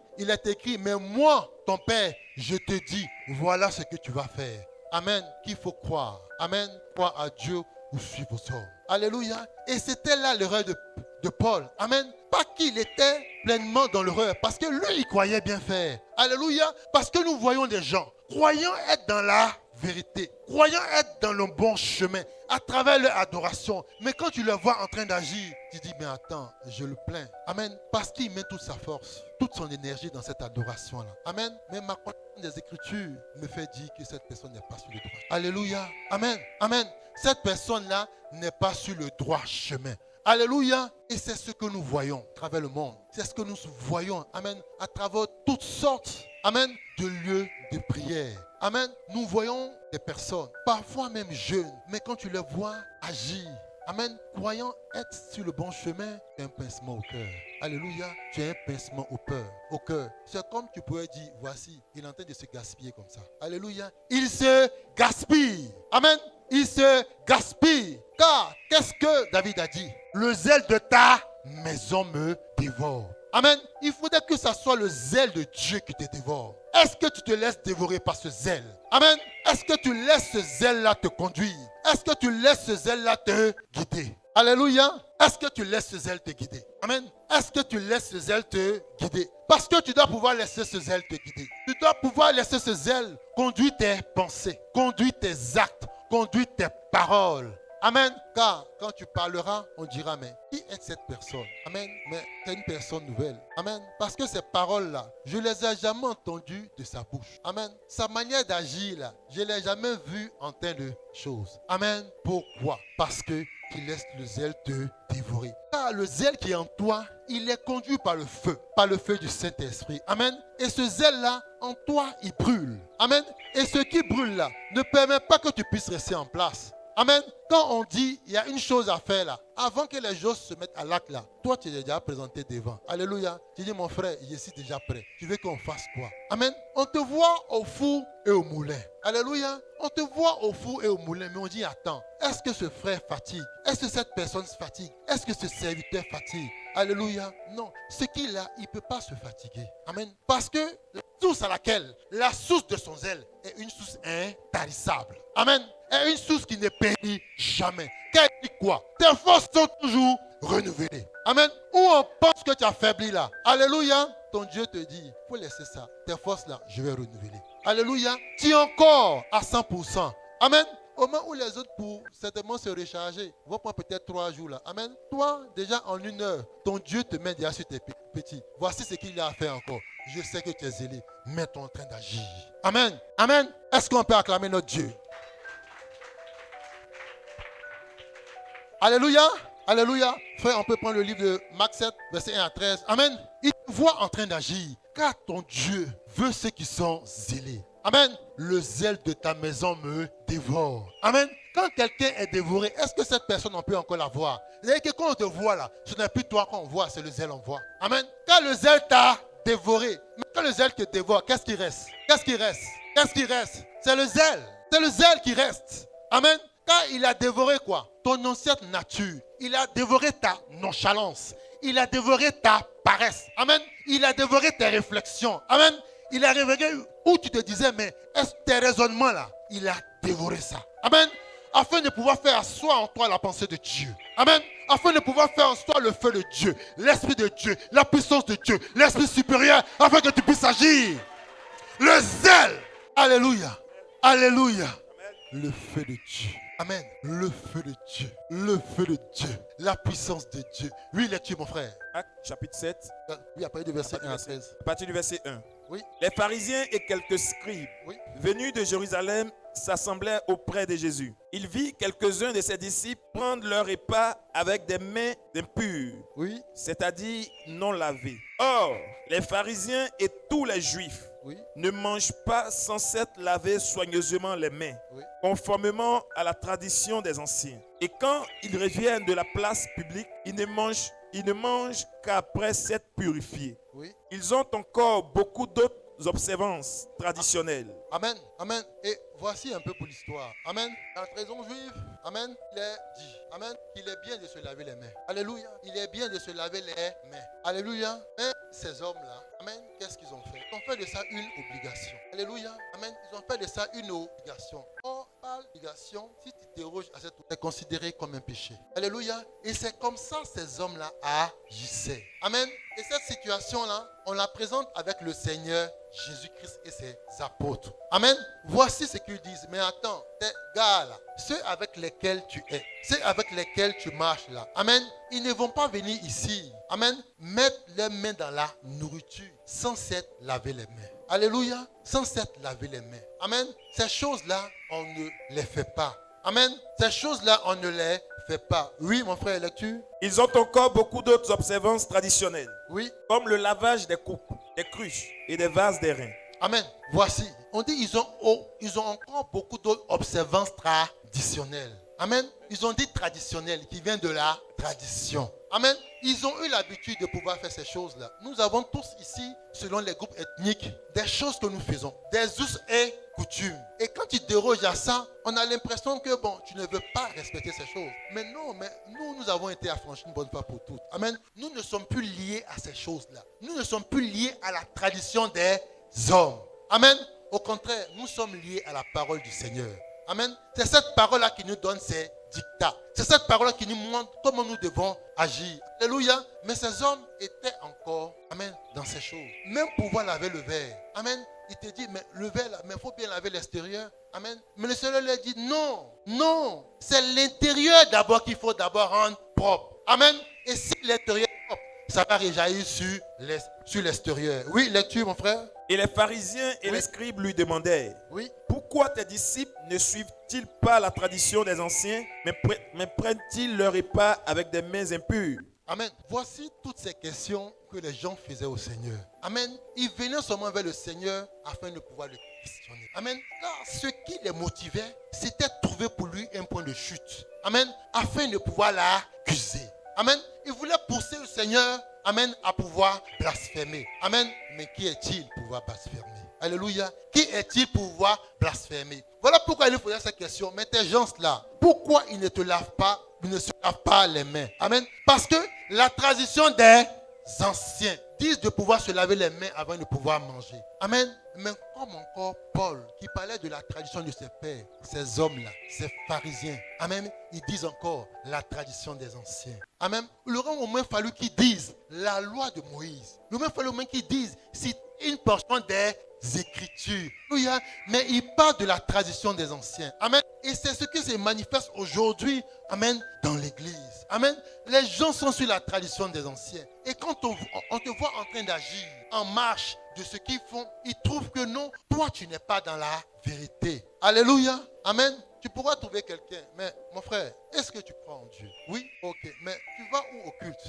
mais moi, ton père, je te dis, voilà ce que tu vas faire. Amen. Qu'il faut croire. Amen. Croire à Dieu ou suivre vos hommes. Alléluia. Et c'était là l'erreur de Paul. Amen. Pas qu'il était pleinement dans l'erreur, parce que lui, il croyait bien faire. Alléluia. Parce que nous voyons des gens croyant être dans la vérité, croyant être dans le bon chemin, à travers leur adoration. Mais quand tu le vois en train d'agir, tu dis, mais attends, je le plains. Amen. Parce qu'il met toute sa force, toute son énergie dans cette adoration-là. Amen. Mais ma connaissance des Écritures me fait dire que cette personne n'est pas sur le droit. Alléluia. Amen. Amen. Cette personne-là n'est pas sur le droit chemin. Alléluia. Et c'est ce que nous voyons à travers le monde. C'est ce que nous voyons, amen, à travers toutes sortes, amen, de lieux de prière. Amen. Nous voyons des personnes, parfois même jeunes, mais quand tu les vois agir, amen, croyant être sur le bon chemin, tu as un pincement au cœur. Alléluia. Tu as un pincement au cœur. C'est comme tu pourrais dire, voici, il est en train de se gaspiller comme ça. Alléluia. Il se gaspille. Amen. Il se gaspille. Car, qu'est-ce que David a dit? Le zèle de ta maison me dévore. Amen. Il faudrait que ce soit le zèle de Dieu qui te dévore. Est-ce que tu te laisses dévorer par ce zèle? Amen. Est-ce que tu laisses ce zèle-là te conduire? Est-ce que tu laisses ce zèle-là te guider? Alléluia. Est-ce que tu laisses ce zèle te guider? Amen. Est-ce que tu laisses ce zèle te guider? Parce que tu dois pouvoir laisser ce zèle te guider. Tu dois pouvoir laisser ce zèle conduire tes pensées, conduire tes actes, conduit tes paroles. Amen. Car quand tu parleras, on dira, mais qui est cette personne? Amen. Mais c'est une personne nouvelle. Amen. Parce que ces paroles-là, je ne les ai jamais entendues de sa bouche. Amen. Sa manière d'agir, là, je ne l'ai jamais vue en tant de choses. Amen. Pourquoi? Parce que tu laisses le zèle te dévorer. Car le zèle qui est en toi, il est conduit par le feu du Saint-Esprit. Amen. Et ce zèle-là, en toi, il brûle. Amen. Et ce qui brûle là, ne permet pas que tu puisses rester en place. Amen. Quand on dit, il y a une chose à faire là, avant que les choses se mettent à l'acte là, toi tu es déjà présenté devant. Alléluia. Tu dis, mon frère, je suis déjà prêt. Tu veux qu'on fasse quoi? Amen. On te voit au four et au moulin. Alléluia. On te voit au four et au moulin, mais on dit, attends, est-ce que ce frère fatigue? Est-ce que cette personne se fatigue? Est-ce que ce serviteur fatigue? Alléluia. Non. Ce qu'il a, il ne peut pas se fatiguer. Amen. Parce que la source de son zèle est une source intarissable. Amen. Est une source qui ne périt jamais. Qu'elle dit quoi? Tes forces sont toujours renouvelées. Amen. Où on pense que tu as faibli là. Alléluia. Ton Dieu te dit, il faut laisser ça. Tes forces là, je vais renouveler. Alléluia. Tu es encore à 100%. Amen. Au moment où les autres pour certainement se recharger, vont prendre peut-être 3 jours là. Amen. Toi, déjà en 1 heure, ton Dieu te met déjà sur tes petits. Voici ce qu'il a à faire encore. Je sais que tu es zélé, mais tu es en train d'agir. Amen. Amen. Est-ce qu'on peut acclamer notre Dieu? Alléluia. Alléluia. Frère, on peut prendre le livre de Marc 7, verset 1 à 13. Amen. Il te voit en train d'agir, car ton Dieu veut ceux qui sont zélés. Amen. Le zèle de ta maison me dévore. Amen. Quand quelqu'un est dévoré, est-ce que cette personne, on peut encore la voir? C'est-à-dire que quand on te voit là, ce n'est plus toi qu'on voit, c'est le zèle qu'on voit. Amen. Quand le zèle t'a dévoré, mais quand le zèle te dévore, qu'est-ce qui reste? Qu'est-ce qui reste? Qu'est-ce qui reste? C'est le zèle. C'est le zèle qui reste. Amen. Quand il a dévoré quoi? Ton ancienne nature. Il a dévoré ta nonchalance. Il a dévoré ta paresse. Amen. Il a dévoré tes réflexions. Amen. Il a dévoré où tu te disais, mais est-ce tes raisonnements là? Il a dévoré ça. Amen. Afin de pouvoir faire asseoir en toi la pensée de Dieu. Amen. Afin de pouvoir faire en toi le feu de Dieu, l'esprit de Dieu, la puissance de Dieu, l'esprit supérieur, afin que tu puisses agir. Le zèle. Alléluia. Alléluia. Le feu de Dieu. Amen. Le feu de Dieu. Le feu de Dieu. La puissance de Dieu. Oui, lecture, mon frère. Acte chapitre 7. Oui, à partir du verset 1 à 13. À partir du verset 1. Oui. Les pharisiens et quelques scribes venus de Jérusalem s'assemblaient auprès de Jésus. Il vit quelques-uns de ses disciples prendre leur repas avec des mains impures, Oui. c'est-à-dire non lavées. Or, les pharisiens et tous les juifs Oui. ne mangent pas sans s'être lavé soigneusement les mains, Oui. conformément à la tradition des anciens. Et quand ils reviennent de la place publique, ils ne mangent qu'après s'être purifiés. Oui. Ils ont encore beaucoup d'autres observances traditionnelles. Amen. Amen. Et voici un peu pour l'histoire. Amen. La tradition juive, amen, il est dit, amen, qu'il est bien de se laver les mains. Alléluia. Il est bien de se laver les mains. Alléluia. Mais ces hommes-là, amen, qu'est-ce qu'ils ont fait? Ils ont fait de ça une obligation. Alléluia. Amen. Ils ont fait de ça une obligation. Or, par l'obligation, si tu déroges à cette, c'est considéré comme un péché. Alléluia. Et c'est comme ça ces hommes-là agissaient. Amen. Et cette situation-là, on la présente avec le Seigneur Jésus-Christ et ses apôtres. Amen. Voici ce qu'ils disent. Mais attends, tes gars là, ceux avec lesquels tu es, ceux avec lesquels tu marches là, amen, ils ne vont pas venir ici, amen, mettre leurs mains dans la nourriture sans s'être laver les mains. Alléluia. Sans s'être laver les mains. Amen. Ces choses-là, on ne les fait pas. Amen. Ces choses-là, on ne les fait pas. Oui, mon frère, lecture. Ils ont encore beaucoup d'autres observances traditionnelles, Oui. comme le lavage des coupes, des cruches et des vases d'airain. Amen. Voici. On dit ils ont encore beaucoup d'autres observances traditionnelles. Amen. Ils ont dit traditionnelles qui viennent de la tradition. Amen. Ils ont eu l'habitude de pouvoir faire ces choses-là. Nous avons tous ici, selon les groupes ethniques, des choses que nous faisons, des us et coutumes. Et quand tu déroges à ça, on a l'impression que bon, tu ne veux pas respecter ces choses. Mais non, mais nous avons été affranchis une bonne fois pour toutes. Amen. Nous ne sommes plus liés à ces choses-là. Nous ne sommes plus liés à la tradition des hommes. Amen. Au contraire, nous sommes liés à la parole du Seigneur. Amen. C'est cette parole-là qui nous donne ses dictats. C'est cette parole-là qui nous montre comment nous devons agir. Alléluia. Mais ces hommes étaient encore, amen, dans ces choses. Même pouvoir laver le verre. Amen. Il te dit, mais le verre là, mais il faut bien laver l'extérieur. Amen. Mais le Seigneur leur dit non, non. C'est l'intérieur d'abord qu'il faut d'abord rendre propre. Amen. Et si l'intérieur est propre, ça va réjaillir sur l'extérieur. Oui, lecture, mon frère. Et les pharisiens et les scribes lui demandaient, Oui. pourquoi tes disciples ne suivent-ils pas la tradition des anciens, mais prennent-ils leur repas avec des mains impures? Amen. Voici toutes ces questions que les gens faisaient au Seigneur. Amen. Ils venaient seulement vers le Seigneur afin de pouvoir le questionner. Amen. Car ce qui les motivait, c'était de trouver pour lui un point de chute. Amen. Afin de pouvoir l'accuser. Amen. Ils voulaient pousser le Seigneur, amen, à pouvoir blasphémer. Amen. Mais qui est-il pour pouvoir blasphémer? Alléluia. Qui est-il pour pouvoir blasphémer? Voilà pourquoi il posait cette question. Mais tes gens-là, pourquoi ils ne te lavent pas? Ils ne se lavent pas les mains. Amen. Parce que la tradition des anciens disent de pouvoir se laver les mains avant de pouvoir manger. Amen. Mais comme encore Paul, qui parlait de la tradition de ses pères, ces hommes-là, ces pharisiens, amen, ils disent encore la tradition des anciens. Amen. Il aurait au moins fallu qu'ils disent la loi de Moïse. Il aurait fallu au moins qu'ils disent c'est une portion des Écritures. Alléluia. Mais il parle de la tradition des anciens. Amen. Et c'est ce qui se manifeste aujourd'hui, amen, dans l'église. Amen. Les gens sont sur la tradition des anciens. Et quand on te voit en train d'agir en marche de ce qu'ils font, ils trouvent que non, toi tu n'es pas dans la vérité. Alléluia. Amen. Tu pourras trouver quelqu'un, mais mon frère, est-ce que tu crois en Dieu? Oui? Ok. Mais tu vas où au culte?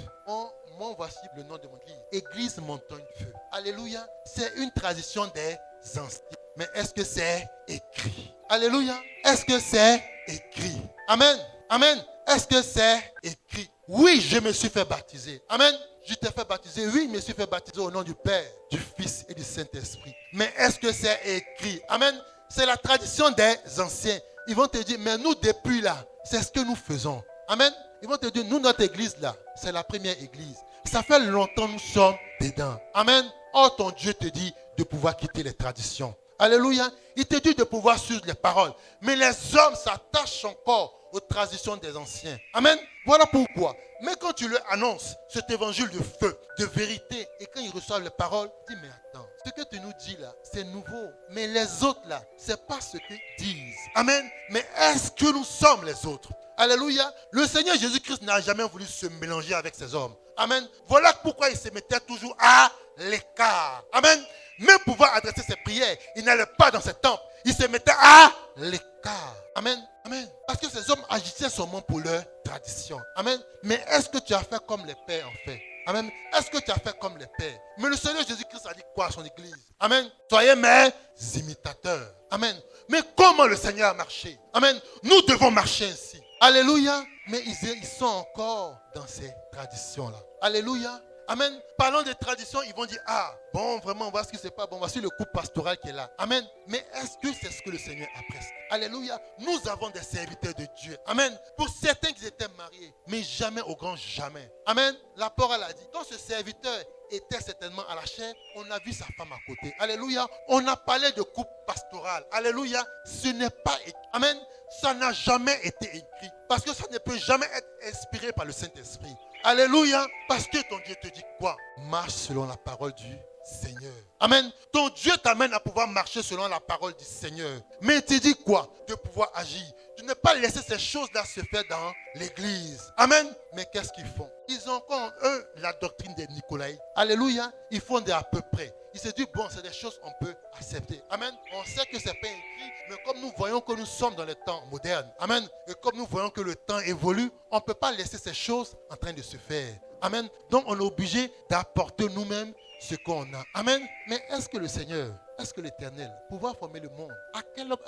Moi, voici le nom de mon église. Église Montagne Feu. Alléluia. C'est une tradition des anciens. Mais est-ce que c'est écrit? Alléluia. Est-ce que c'est écrit? Amen. Amen. Est-ce que c'est écrit? Oui, je me suis fait baptiser. Amen. Je t'ai fait baptiser. Oui, je me suis fait baptiser au nom du Père, du Fils et du Saint-Esprit. Mais est-ce que c'est écrit? Amen. C'est la tradition des anciens. Ils vont te dire, mais nous depuis là, c'est ce que nous faisons. Amen. Ils vont te dire, nous, notre église là, c'est la première église. Ça fait longtemps que nous sommes dedans. Amen. Oh, ton Dieu te dit de pouvoir quitter les traditions. Alléluia. Il te dit de pouvoir suivre les paroles. Mais les hommes s'attachent encore aux traditions des anciens. Amen. Voilà pourquoi. Mais quand tu leur annonces cet évangile de feu, de vérité, et quand ils reçoivent les paroles, dis, mais attends, ce que tu nous dis là, c'est nouveau. Mais les autres là, c'est pas ce qu'ils disent. Amen. Mais est-ce que nous sommes les autres? Alléluia. Le Seigneur Jésus-Christ n'a jamais voulu se mélanger avec ces hommes. Amen. Voilà pourquoi il se mettait toujours à l'écart. Amen. Même pouvoir adresser ses prières, il n'allait pas dans ses temples. Il se mettait à l'écart. Amen. Amen. Parce que ces hommes agissaient seulement pour leur tradition. Amen. Mais est-ce que tu as fait comme les pères en fait? Amen. Est-ce que tu as fait comme les pères? Mais le Seigneur Jésus-Christ a dit quoi à son église? Amen. Soyez mes imitateurs. Amen. Mais comment le Seigneur a marché? Amen. Nous devons marcher ainsi. Alléluia. Mais ils sont encore dans ces traditions-là. Alléluia. Amen. Parlant des traditions, ils vont dire, ah, bon, vraiment, voici ce qui se passe. Bon, voici le couple pastoral qui est là. Amen. Mais est-ce que c'est ce que le Seigneur apprécie? Alléluia. Nous avons des serviteurs de Dieu. Amen. Pour certains qui étaient mariés, mais jamais au grand jamais. Amen. La parole a dit, quand ce serviteur était certainement à la chair, on a vu sa femme à côté. Alléluia. On a parlé de couple pastoral. Alléluia. Ce n'est pas écrit. Amen. Ça n'a jamais été écrit. Parce que ça ne peut jamais être inspiré par le Saint-Esprit. Alléluia. Parce que ton Dieu te dit quoi? Marche selon la parole du Seigneur. Amen. Ton Dieu t'amène à pouvoir marcher selon la parole du Seigneur. Mais il te dit quoi? De pouvoir agir. De ne pas laisser ces choses-là se faire dans l'église. Amen. Mais qu'est-ce qu'ils font? Ils ont encore, eux, la doctrine des Nicolaïtes. Alléluia. Ils font des à peu près. Ils se disent, bon, c'est des choses qu'on peut accepter. Amen. On sait que ce n'est pas écrit, mais comme nous voyons que nous sommes dans les temps modernes, amen, et comme nous voyons que le temps évolue, on ne peut pas laisser ces choses en train de se faire. Amen. Donc, on est obligé d'apporter nous-mêmes ce qu'on a. Amen. Mais est-ce que le Seigneur, est-ce que l'Éternel, pouvoir former le monde, à quel homme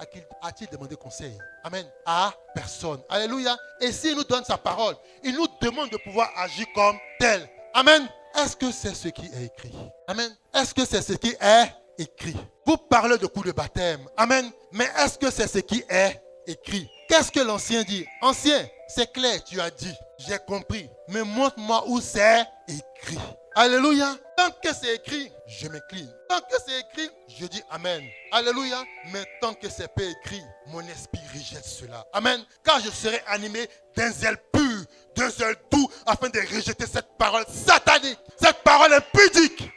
a-t-il demandé conseil? Amen. À personne. Alléluia. Et s'il nous donne sa parole, il nous demande de pouvoir agir comme tel. Amen. Est-ce que c'est ce qui est écrit? Amen. Est-ce que c'est ce qui est écrit? Vous parlez de coup de baptême. Amen. Mais est-ce que c'est ce qui est écrit? Qu'est-ce que l'ancien dit? Ancien, c'est clair, tu as dit. J'ai compris. Mais montre-moi où c'est écrit. Alléluia. Tant que c'est écrit, je m'incline. Tant que c'est écrit, je dis Amen. Alléluia. Mais tant que c'est pas écrit, mon esprit rejette cela. Amen. Car je serai animé d'un zèle pur, d'un zèle doux, afin de rejeter cette parole satanique, cette parole impudique.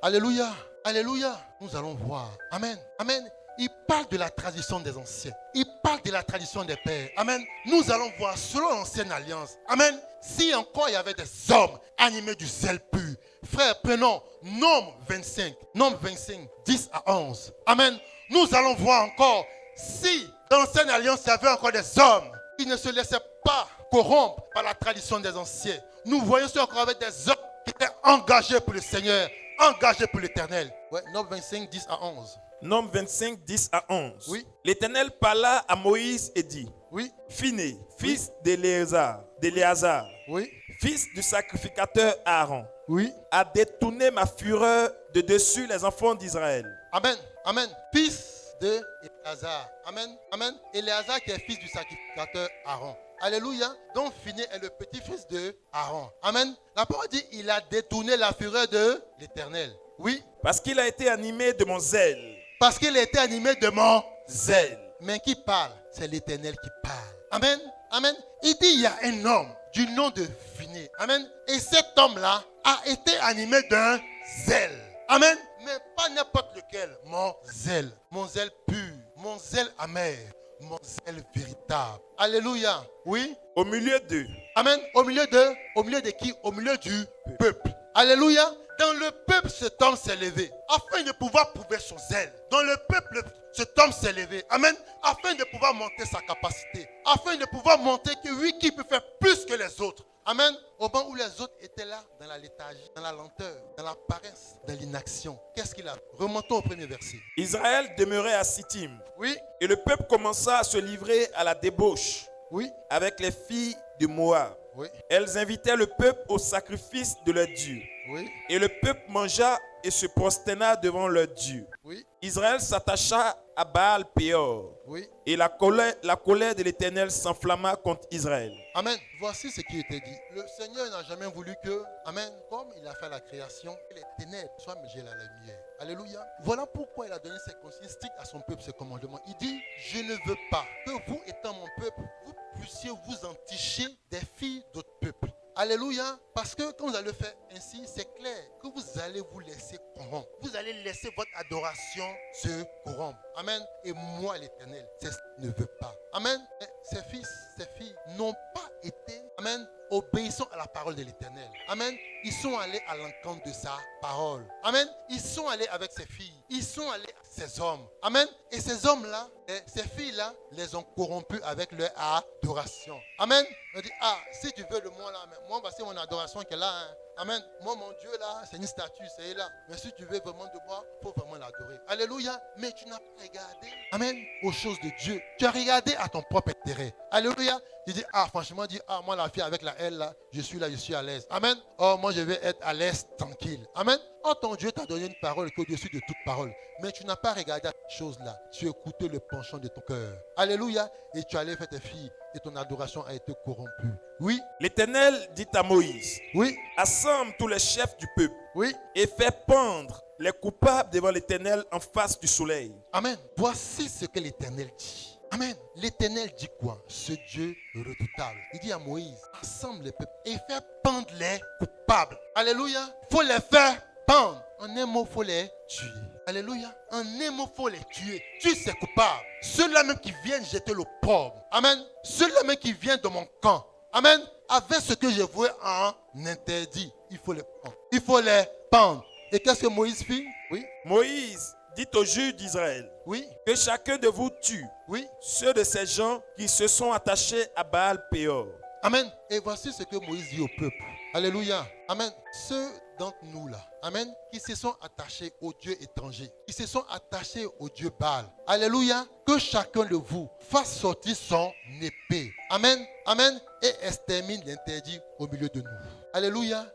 Alléluia. Alléluia. Nous allons voir. Amen. Amen. Il parle de la tradition des anciens. Il parle de la tradition des pères. Amen. Nous allons voir selon l'ancienne alliance. Amen. Si encore il y avait des hommes animés du zèle pur. Frère, prenons Nombre 25. Nombre 25, 10 à 11. Amen. Nous allons voir encore si dans l'ancienne alliance il y avait encore des hommes qui ne se laissaient pas corrompre par la tradition des anciens. Nous voyons ça encore avec des hommes qui étaient engagés pour le Seigneur, engagés pour l'Éternel. Ouais, Nombre 25, 10 à 11. Nombre 25, 10 à 11. Oui. L'Éternel parla à Moïse et dit, Oui, Phiné, fils d'Éléazar, oui, fils du sacrificateur Aaron, oui. a détourné ma fureur de dessus les enfants d'Israël. Amen, amen. Fils de Éléazar. Amen, amen. Éléazar qui est fils du sacrificateur Aaron. Alléluia. Donc Phiné est le petit-fils de Aaron. Amen. La parole dit, il a détourné la fureur de l'Éternel. Oui, Parce qu'il a été animé de mon zèle. parce qu'il était animé de mon Zèle. Mais qui parle? C'est l'Éternel qui parle. Amen. Amen. Il dit il y a un homme du nom de Phiné. Amen. Et cet homme-là a été animé d'un zèle. Amen. Mais pas n'importe lequel. Mon zèle. Mon zèle pur. Mon zèle amer. Mon zèle véritable. Alléluia. Oui. Au milieu d'eux, Amen. Au milieu de qui? Au milieu du peuple. Alléluia. Dans le peuple, cet homme s'est levé afin de pouvoir prouver son zèle. Dans le peuple, cet homme s'est levé. Amen. Afin de pouvoir monter sa capacité. Afin de pouvoir montrer que oui, qui peut faire plus que les autres. Amen. Au moment où les autres étaient là, dans la léthargie, dans la lenteur, dans la paresse, dans l'inaction. Qu'est-ce qu'il a? Remontons au premier verset. Israël demeurait à Sittim. Oui, Et le peuple commença à se livrer à la débauche oui, avec les filles de Moab. oui, Elles invitaient le peuple au sacrifice de leur Dieu. oui, Et le peuple mangea et se prosterna devant leur Dieu. oui, Israël s'attacha à Baal Péor. oui. Et la colère de l'Éternel s'enflamma contre Israël. Amen. Voici ce qui était dit. Le Seigneur n'a jamais voulu que, amen, comme il a fait la création, que les ténèbres soient mélangées à la lumière. Alléluia. Voilà pourquoi il a donné ses consignes strictes à son peuple, ses commandements. Il dit, je ne veux pas que vous, étant mon peuple, vous puissiez vous enticher des filles d'autres peuples. Alléluia. Parce que quand vous allez faire ainsi, c'est clair que vous allez vous laisser corrompre. Vous allez laisser votre adoration se corrompre. Amen. Et moi, l'Éternel, c'est ce qu'il ne veut pas. Amen. Et ses fils, ses filles n'ont pas été, amen, obéissant à la parole de l'Éternel. Amen. Ils sont allés à l'encontre de sa parole. Amen. Ils sont allés avec ses filles. Ils sont allés avec ses hommes. Amen. Et ces hommes-là, ces filles-là, les ont corrompus avec leur adoration. Amen. On dit, ah, si tu veux le moi là, moi, voici mon adoration qui est là. Hein. Amen. Moi, mon Dieu là, c'est une statue, c'est là. Mais si tu veux vraiment de moi, il faut vraiment l'adorer. Alléluia. Mais tu n'as pas regardé, amen, aux choses de Dieu. Tu as regardé à ton propre intérêt. Alléluia. Tu dis, ah, franchement, dis, ah, moi, la fille avec la L là, je suis là, je suis à l'aise. Amen. Oh, moi, je vais être à l'aise, tranquille. Amen. Oh, ton Dieu t'a donné une parole qui est au-dessus de toute parole. Mais tu n'as pas regardé à ces choses-là. Tu as écouté le penchant de ton cœur. Alléluia. Et tu allais faire tes filles. Et ton adoration a été corrompue. Oui. L'Éternel dit à Moïse, Oui. assemble tous les chefs du peuple Oui. et fais pendre les coupables devant l'Éternel en face du soleil. Amen. Voici ce que l'Éternel dit. Amen. L'Éternel dit quoi? Ce Dieu redoutable. Il dit à Moïse, assemble les peuples et fais pendre les coupables. Alléluia. Il faut les faire pendre. En un mot, il faut les tuer. Alléluia. En un mot, il faut les tuer. Tue ces coupables. Ceux-là même qui viennent jeter l'opprobre. Amen. Ceux-là même qui viennent de mon camp. Amen. Avec ce que je vois en interdit, il faut les pendre. Il faut les pendre. Et qu'est-ce que Moïse fit? Oui. Moïse dit aux juges d'Israël, Oui. que chacun de vous tue Oui. ceux de ces gens qui se sont attachés à Baal Péor. Amen. Et voici ce que Moïse dit au peuple. Alléluia. Amen. Ceux d'entre nous là, amen, qui se sont attachés aux dieux étrangers, qui se sont attachés au dieu Baal. Alléluia. Que chacun de vous fasse sortir son épée. Amen. Amen. Et extermine l'interdit au milieu de nous. Alléluia.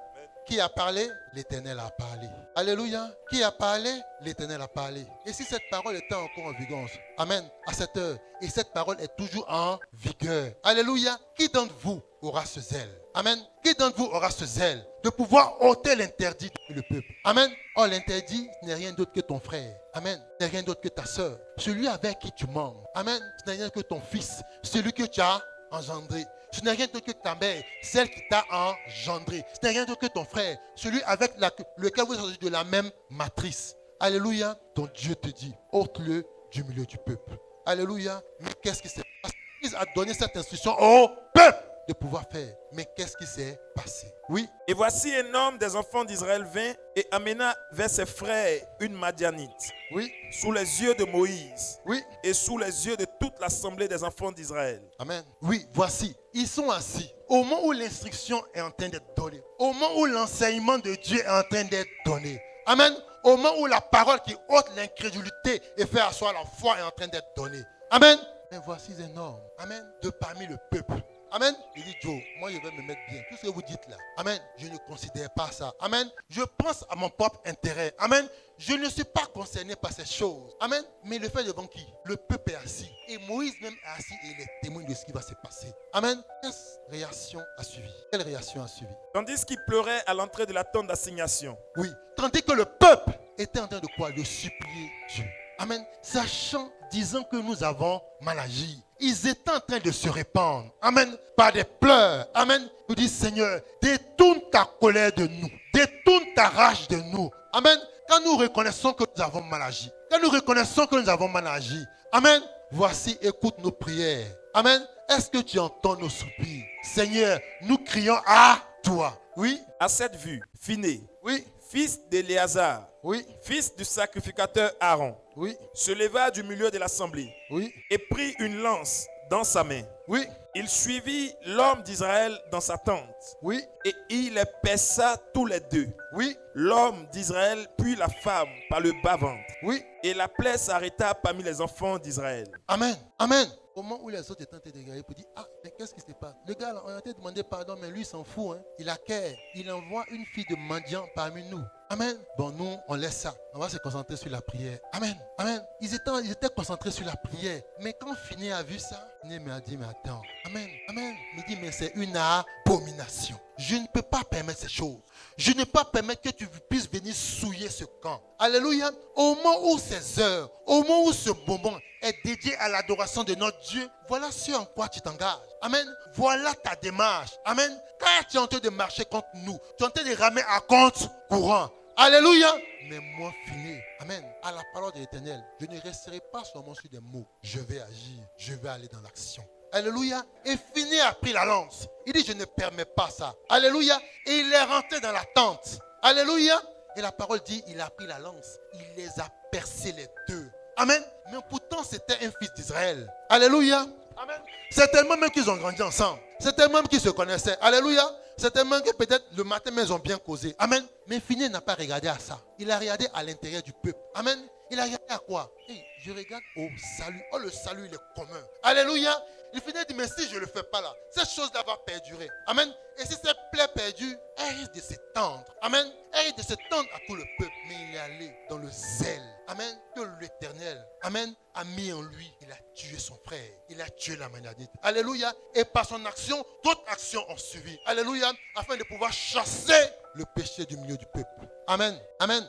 Qui a parlé? L'Éternel a parlé. Alléluia. Qui a parlé? L'Éternel a parlé. Et si cette parole était encore en vigueur, amen, à cette heure, et cette parole est toujours en vigueur, alléluia, qui d'entre vous aura ce zèle? Amen. Qui d'entre vous aura ce zèle de pouvoir ôter l'interdit du peuple? Amen. Oh, l'interdit n'est rien d'autre que ton frère. Amen. Ce n'est rien d'autre que ta soeur. Celui avec qui tu manges. Amen. Ce n'est rien que ton fils. Celui que tu as engendré. Ce n'est rien d'autre que ta mère, celle qui t'a engendré. Ce n'est rien d'autre que ton frère, celui avec lequel vous êtes de la même matrice. Alléluia. Ton Dieu te dit, ôte-le du milieu du peuple. Alléluia. Mais qu'est-ce qui s'est passé? Il a donné cette instruction au peuple de pouvoir faire. Mais qu'est-ce qui s'est passé? Oui. Et voici un homme des enfants d'Israël vint et amena vers ses frères une Madianite, Oui. sous les yeux de Moïse Oui. et sous les yeux de toute l'assemblée des enfants d'Israël. Amen. Oui, voici. Ils sont assis. Au moment où l'instruction est en train d'être donnée. Au moment où l'enseignement de Dieu est en train d'être donné. Amen. Au moment où la parole qui ôte l'incrédulité et fait asseoir la foi est en train d'être donnée. Amen. Mais voici un homme. Amen. De parmi le peuple. Amen. Il dit, Joe, moi je vais me mettre bien. Tout ce que vous dites là. Amen. Je ne considère pas ça. Amen. Je pense à mon propre intérêt. Amen. Je ne suis pas concerné par ces choses. Amen. Mais le fait devant qui? Le peuple est assis. Et Moïse même est assis et il est témoin de ce qui va se passer. Amen. Quelle réaction a suivi? Quelle réaction a suivi? Tandis qu'il pleurait à l'entrée de la tente d'assignation. Oui. Tandis que le peuple était en train de quoi? De supplier Dieu. Amen. Sachant, disant que nous avons mal agi. Ils étaient en train de se répandre. Amen. Par des pleurs. Amen. Nous dit, Seigneur, détourne ta colère de nous. Détourne ta rage de nous. Amen. Quand nous reconnaissons que nous avons mal agi. Quand nous reconnaissons que nous avons mal agi. Amen. Voici, écoute nos prières. Amen. Est-ce que tu entends nos soupirs? Seigneur, nous crions à toi. Oui. À cette vue, Phiné, Oui. fils d'Éléazar, Oui. fils du sacrificateur Aaron, Oui. se leva du milieu de l'assemblée Oui. et prit une lance dans sa main. Oui. Il suivit l'homme d'Israël dans sa tente Oui. et il les perça tous les deux, Oui. l'homme d'Israël puis la femme par le bas-ventre. Oui. Et la plaie s'arrêta parmi les enfants d'Israël. Amen. Amen. Au moment où les autres étaient en train de regarder pour dire, ah, mais qu'est-ce qui se passe? Le gars, là, on a été demandé pardon, mais lui, il s'en fout. Hein. Il a cœur. Il envoie une fille de mendiant parmi nous. Amen. Bon, nous, on laisse ça. On va se concentrer sur la prière. Amen. Amen. Ils étaient concentrés sur la prière. Mais quand Phiné a vu ça, Phiné m'a dit, mais attends. Amen. Amen. Il dit, mais c'est une abomination. Je ne peux pas permettre ces choses. Je ne peux pas permettre que tu puisses venir souiller ce camp. Alléluia. Au moment où ces heures, au moment où ce moment est dédié à l'adoration de notre Dieu, voilà ce en quoi tu t'engages. Amen. Voilà ta démarche. Amen. Car tu es en train de marcher contre nous. Tu es en train de ramer à compte courant. Alléluia. Mais moi, Phiné, amen, à la parole de l'Éternel, je ne resterai pas seulement sur des mots. Je vais agir. Je vais aller dans l'action. Alléluia. Et Phiné a pris la lance. Il dit, je ne permets pas ça. Alléluia. Et il est rentré dans la tente. Alléluia. Et la parole dit, il a pris la lance. Il les a percés les deux. Amen. Mais pourtant, c'était un fils d'Israël. Alléluia. Amen. C'est tellement même qu'ils ont grandi ensemble. C'est tellement même qu'ils se connaissaient. Alléluia. C'est tellement que peut-être le matin, mais ils ont bien causé. Amen. Mais Phiné n'a pas regardé à ça. Il a regardé à l'intérieur du peuple. Amen. Il a regardé à quoi? Hey, je regarde au salut. Oh, le salut, il est commun. Alléluia. Il finit de dire, mais si je ne le fais pas là, cette chose-là va perdurer. Amen. Et si cette plaie perdue, elle risque de s'étendre. Amen. Elle risque de s'étendre à tout le peuple. Mais il est allé dans le zèle. Amen. Que l'Éternel, amen, a mis en lui. Il a tué son frère. Il a tué la Madianite. Alléluia. Et par son action, d'autres actions ont suivi. Alléluia. Afin de pouvoir chasser le péché du milieu du peuple. Amen. Amen.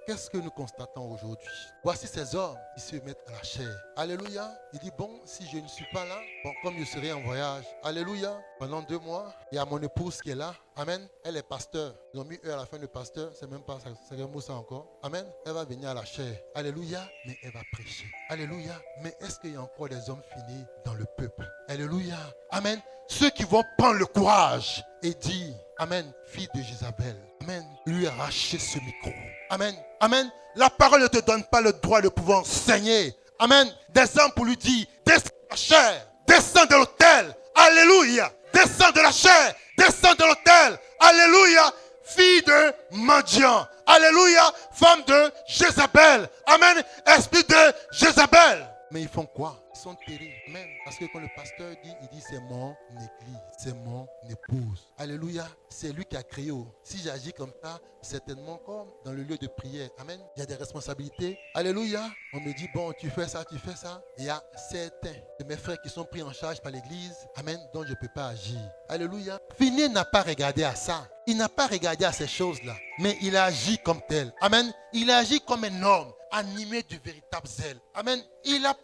Qu'est-ce que nous constatons aujourd'hui? Voici ces hommes qui se mettent à la chair. Alléluia. Il dit, bon, si je ne suis pas là, bon, comme je serai en voyage. Alléluia. Pendant 2 mois, il y a mon épouse qui est là. Amen. Elle est pasteur. Ils ont mis eux à la fin de pasteur. C'est même pas ça. C'est un mot ça encore. Amen. Elle va venir à la chair. Alléluia. Mais elle va prêcher. Alléluia. Mais est-ce qu'il y a encore des hommes finis dans le peuple? Alléluia. Amen. Ceux qui vont prendre le courage et dire, amen, fille de Jézabel. Amen. Lui arracher ce micro. Amen. Amen. La parole ne te donne pas le droit de pouvoir enseigner. Amen. Des hommes pour lui dire, descends de la chair. Descends de l'autel. Alléluia. Descends de la chair. Descends de l'autel. Alléluia. Fille de mendiant. Alléluia. Femme de Jézabel. Amen. Esprit de Jézabel. Mais ils font quoi? Ils sont terribles. Amen. Parce que quand le pasteur dit, il dit c'est mon église, c'est mon épouse. Alléluia. C'est lui qui a créé. Si j'agis comme ça, certainement comme dans le lieu de prière. Amen. Il y a des responsabilités. Alléluia. On me dit, bon, tu fais ça, tu fais ça. Il y a certains de mes frères qui sont pris en charge par l'église. Amen. Donc je ne peux pas agir. Alléluia. Phiné n'a pas regardé à ça. Il n'a pas regardé à ces choses-là. Mais il a agi comme tel. Amen. Il a agi comme un homme animé du véritable zèle. Amen. Il a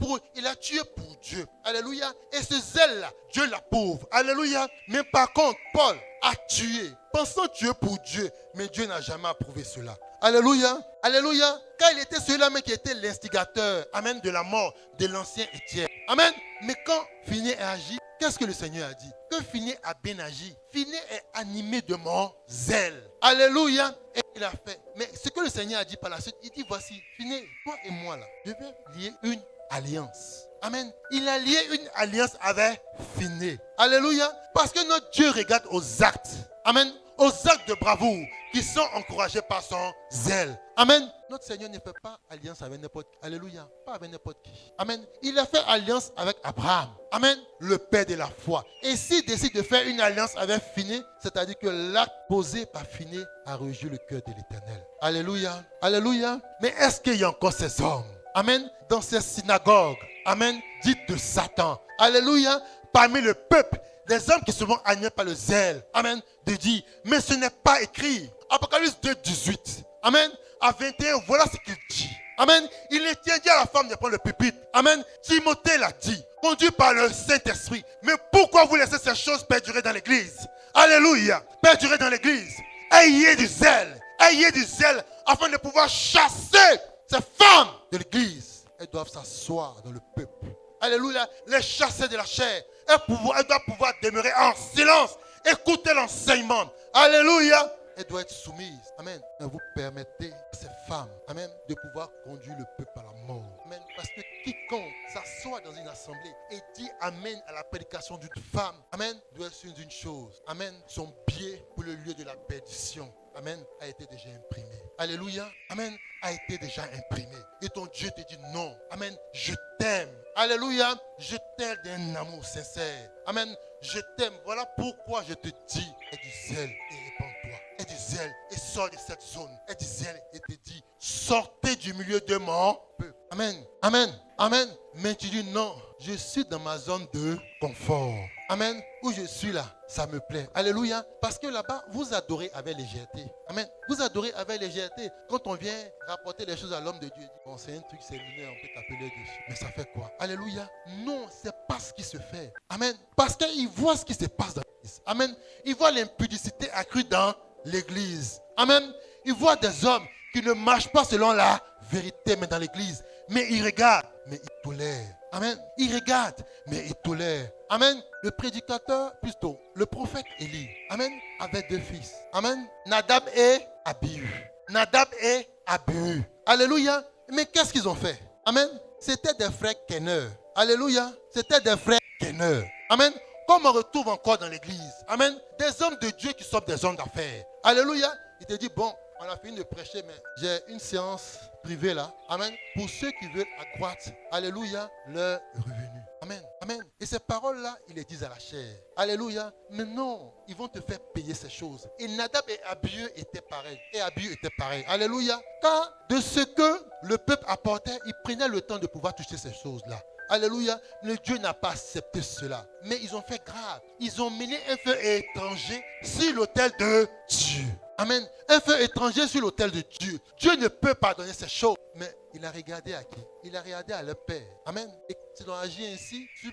tué pour Dieu. Alléluia. Et ce zèle-là, Dieu l'approuve. Alléluia. Mais par contre, Paul a tué, pensant tuer pour Dieu. Mais Dieu n'a jamais approuvé cela. Alléluia. Alléluia. Car il était celui-là même qui était l'instigateur, amen, de la mort de l'ancien Étienne. Amen. Mais quand Phinéas a agi, qu'est-ce que le Seigneur a dit? Que Phinéas a bien agi. Phinéas est animé de mon zèle. Alléluia. Et il a fait. Mais ce que le Seigneur a dit par la suite, il dit, voici, Phinéas, toi et moi là, je vais lier une alliance. Amen. Il a lié une alliance avec Phinéas. Alléluia. Parce que notre Dieu regarde aux actes. Amen. Aux actes de bravoure qui sont encouragés par son zèle. Amen. Notre Seigneur ne fait pas alliance avec n'importe qui. Alléluia. Pas avec n'importe qui. Amen. Il a fait alliance avec Abraham. Amen. Le père de la foi. Et s'il décide de faire une alliance avec Phinéas, c'est-à-dire que l'acte posé par Phinéas a rejoint le cœur de l'Éternel. Alléluia. Alléluia. Mais est-ce qu'il y a encore ces hommes? Amen. Dans ces synagogues. Amen. Dites de Satan. Alléluia. Parmi le peuple. Des hommes qui se vont animés par le zèle. Amen. De dire, mais ce n'est pas écrit. Apocalypse 2, 18. Amen. À 21, voilà ce qu'il dit. Amen. Il interdit à la femme de prendre le pupitre. Amen. Timothée l'a dit. Conduit par le Saint-Esprit. Mais pourquoi vous laissez ces choses perdurer dans l'église? Alléluia. Perdurer dans l'église. Ayez du zèle. Ayez du zèle afin de pouvoir chasser ces femmes de l'église. Elles doivent s'asseoir dans le peuple. Alléluia. Les chasser de la chair. Elle doit pouvoir demeurer en silence. Écouter l'enseignement. Alléluia. Elle doit être soumise. Amen. Mais vous permettez à ces femmes, amen, de pouvoir conduire le peuple à la mort. Amen. Parce que quiconque s'assoit dans une assemblée et dit amen à la prédication d'une femme, amen, doit être une chose. Amen. Son biais pour le lieu de la perdition. Amen, a été déjà imprimé. Alléluia. Amen, a été déjà imprimé. Et ton Dieu te dit non. Amen, je t'aime. Alléluia, je t'aime d'un amour sincère. Amen, je t'aime. Voilà pourquoi je te dis, aie du zèle et répands-toi. Aie du zèle et sors de cette zone. Aie du zèle et te dis, sortez du milieu de mon peuple. Amen, amen, amen. Mais tu dis non, je suis dans ma zone de confort. Amen. Où je suis là, ça me plaît. Alléluia. Parce que là-bas, vous adorez avec légèreté. Amen. Vous adorez avec légèreté. Quand on vient rapporter les choses à l'homme de Dieu, il dit, bon, c'est un truc séminaire, on peut taper dessus. Mais ça fait quoi? Alléluia. Non, c'est pas ce qui se fait. Amen. Parce qu'il voit ce qui se passe dans l'église. Amen. Il voit l'impudicité accrue dans l'église. Amen. Il voit des hommes qui ne marchent pas selon la vérité, mais dans l'église. Mais il regarde, mais il tolère. Amen. Il regarde, mais il tolère. Amen. Le prédicateur, plutôt, le prophète Élie, amen, avait 2 fils. Amen. Nadab et Abihu. Nadab et Abihu. Alléluia. Mais qu'est-ce qu'ils ont fait? Amen. C'était des frères kenneurs. Alléluia. C'était des frères kenneurs. Amen. Comme on retrouve encore dans l'église. Amen. Des hommes de Dieu qui sont des hommes d'affaires. Alléluia. Il te dit, bon, on a fini de prêcher, mais j'ai une séance privée là. Amen. Pour ceux qui veulent accroître, alléluia, leur revenu. Amen. Amen. Et ces paroles-là, ils les disent à la chair. Alléluia. Mais non, ils vont te faire payer ces choses. Et Nadab et Abihu étaient pareils. Et Abihu était pareil. Alléluia. Car de ce que le peuple apportait, ils prenaient le temps de pouvoir toucher ces choses-là. Alléluia. Le Dieu n'a pas accepté cela. Mais ils ont fait grave. Ils ont mené un feu étranger sur l'autel de Dieu. Amen. Un feu étranger sur l'autel de Dieu. Dieu ne peut pardonner ces choses. Mais il a regardé à qui? Il a regardé à leur père. Amen. Et s'ils ont agi ainsi, sur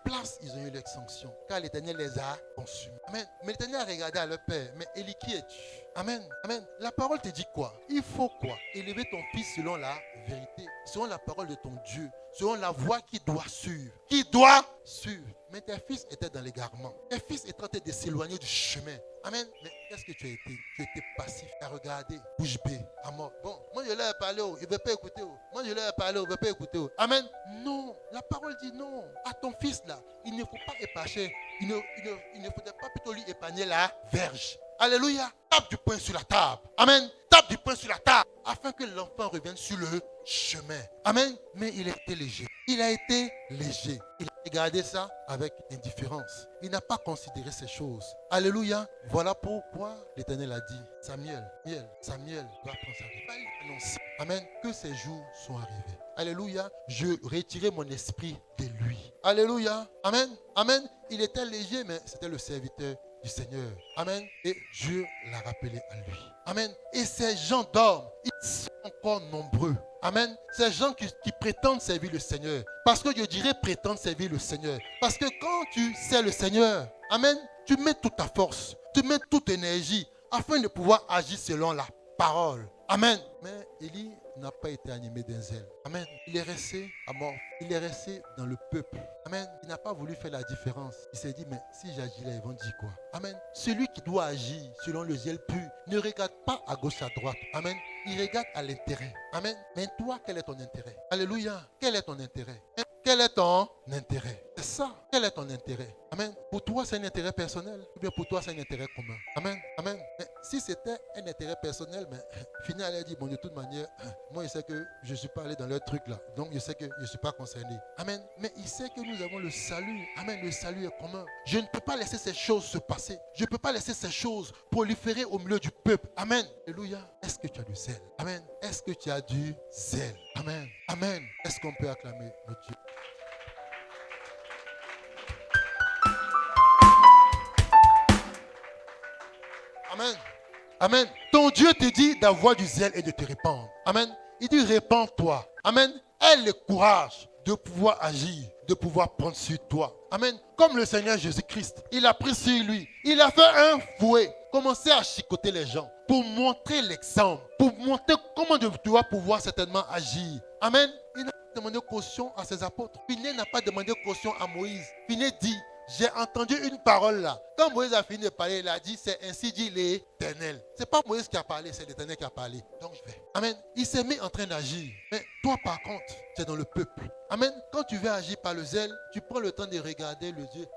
place, ils ont eu leur sanction. Car l'Éternel les a consumés. Amen. Mais l'Éternel a regardé à leur père. Mais Élie, qui es-tu? Amen. Amen. La parole te dit quoi? Il faut quoi? Élever ton fils selon la vérité, selon la parole de ton Dieu, selon la voie qui doit suivre. Qui doit suivre. Mais tes fils étaient dans l'égarement. Tes fils étaient en train de s'éloigner du chemin. Amen. Mais qu'est-ce que tu as été? Tu étais passif à regarder, bouche bée, à mort. Bon, moi je leur ai parlé, il ne veut pas écouter. Moi je leur ai parlé, il ne veut pas écouter. Amen. Non, la parole dit non. À ton fils là, il ne faut pas éparcher. Il ne faudrait pas plutôt lui épargner la verge. Alléluia. Tape du poing sur la table. Amen. Tape du poing sur la table. Afin que l'enfant revienne sur le chemin. Amen. Mais il a été léger. Il a été léger. Il a regardé ça avec indifférence. Il n'a pas considéré ces choses. Alléluia. Voilà pourquoi l'Éternel a dit, Samuel va prendre sa vie. Il annonce, amen, que ces jours sont arrivés. Alléluia. Je retirais mon esprit de lui. Alléluia. Amen. Amen. Il était léger, mais c'était le serviteur du Seigneur. Amen. Et Dieu l'a rappelé à lui. Amen. Et ces gens d'hommes, ils sont encore nombreux. Amen. Ces gens qui prétendent servir le Seigneur. Parce que je dirais prétendre servir le Seigneur. Parce que quand tu sers le Seigneur, amen, tu mets toute ta force, tu mets toute énergie afin de pouvoir agir selon la parole. Amen. Mais Élie n'a pas été animé d'un zèle. Amen. Il est resté amorphe. Il est resté dans le peuple. Amen. Il n'a pas voulu faire la différence. Il s'est dit, mais si j'agis là, ils vont dire quoi? Amen. Celui qui doit agir selon le zèle pur ne regarde pas à gauche, à droite. Amen. Il regarde à l'intérêt. Amen. Mais toi, quel est ton intérêt? Alléluia. Quel est ton intérêt? Quel est ton intérêt? C'est ça. Quel est ton intérêt? Amen. Pour toi, c'est un intérêt personnel ou bien pour toi, c'est un intérêt commun? Amen. Amen. Mais si c'était un intérêt personnel, mais finalement, elle a dit, bon, de toute manière, moi, je sais que je ne suis pas allé dans leur truc là. Donc, je sais que je ne suis pas concerné. Amen. Mais il sait que nous avons le salut. Amen. Le salut est commun. Je ne peux pas laisser ces choses se passer. Je ne peux pas laisser ces choses proliférer au milieu du peuple. Amen. Alléluia. Est-ce que tu as du zèle? Amen. Est-ce que tu as du zèle? Amen. Amen. Est-ce qu'on peut acclamer notre Dieu? Amen. Amen. Ton Dieu te dit d'avoir du zèle et de te répandre. Amen. Il dit répands-toi. Amen. Aie le courage de pouvoir agir, de pouvoir prendre sur toi. Amen. Comme le Seigneur Jésus-Christ, il a pris sur lui. Il a fait un fouet. Commencer à chicoter les gens pour montrer l'exemple, pour montrer comment tu dois pouvoir certainement agir. Amen. Il n'a pas demandé caution à ses apôtres. Phinéas n'a pas demandé caution à Moïse. Phinéas dit, j'ai entendu une parole là. Quand Moïse a fini de parler, il a dit, c'est ainsi dit l'Éternel. Ce n'est pas Moïse qui a parlé, c'est l'Éternel qui a parlé. Donc je vais. Amen. Il s'est mis en train d'agir. Mais toi par contre, c'est dans le peuple. Amen. Quand tu veux agir par le zèle, tu prends le temps de regarder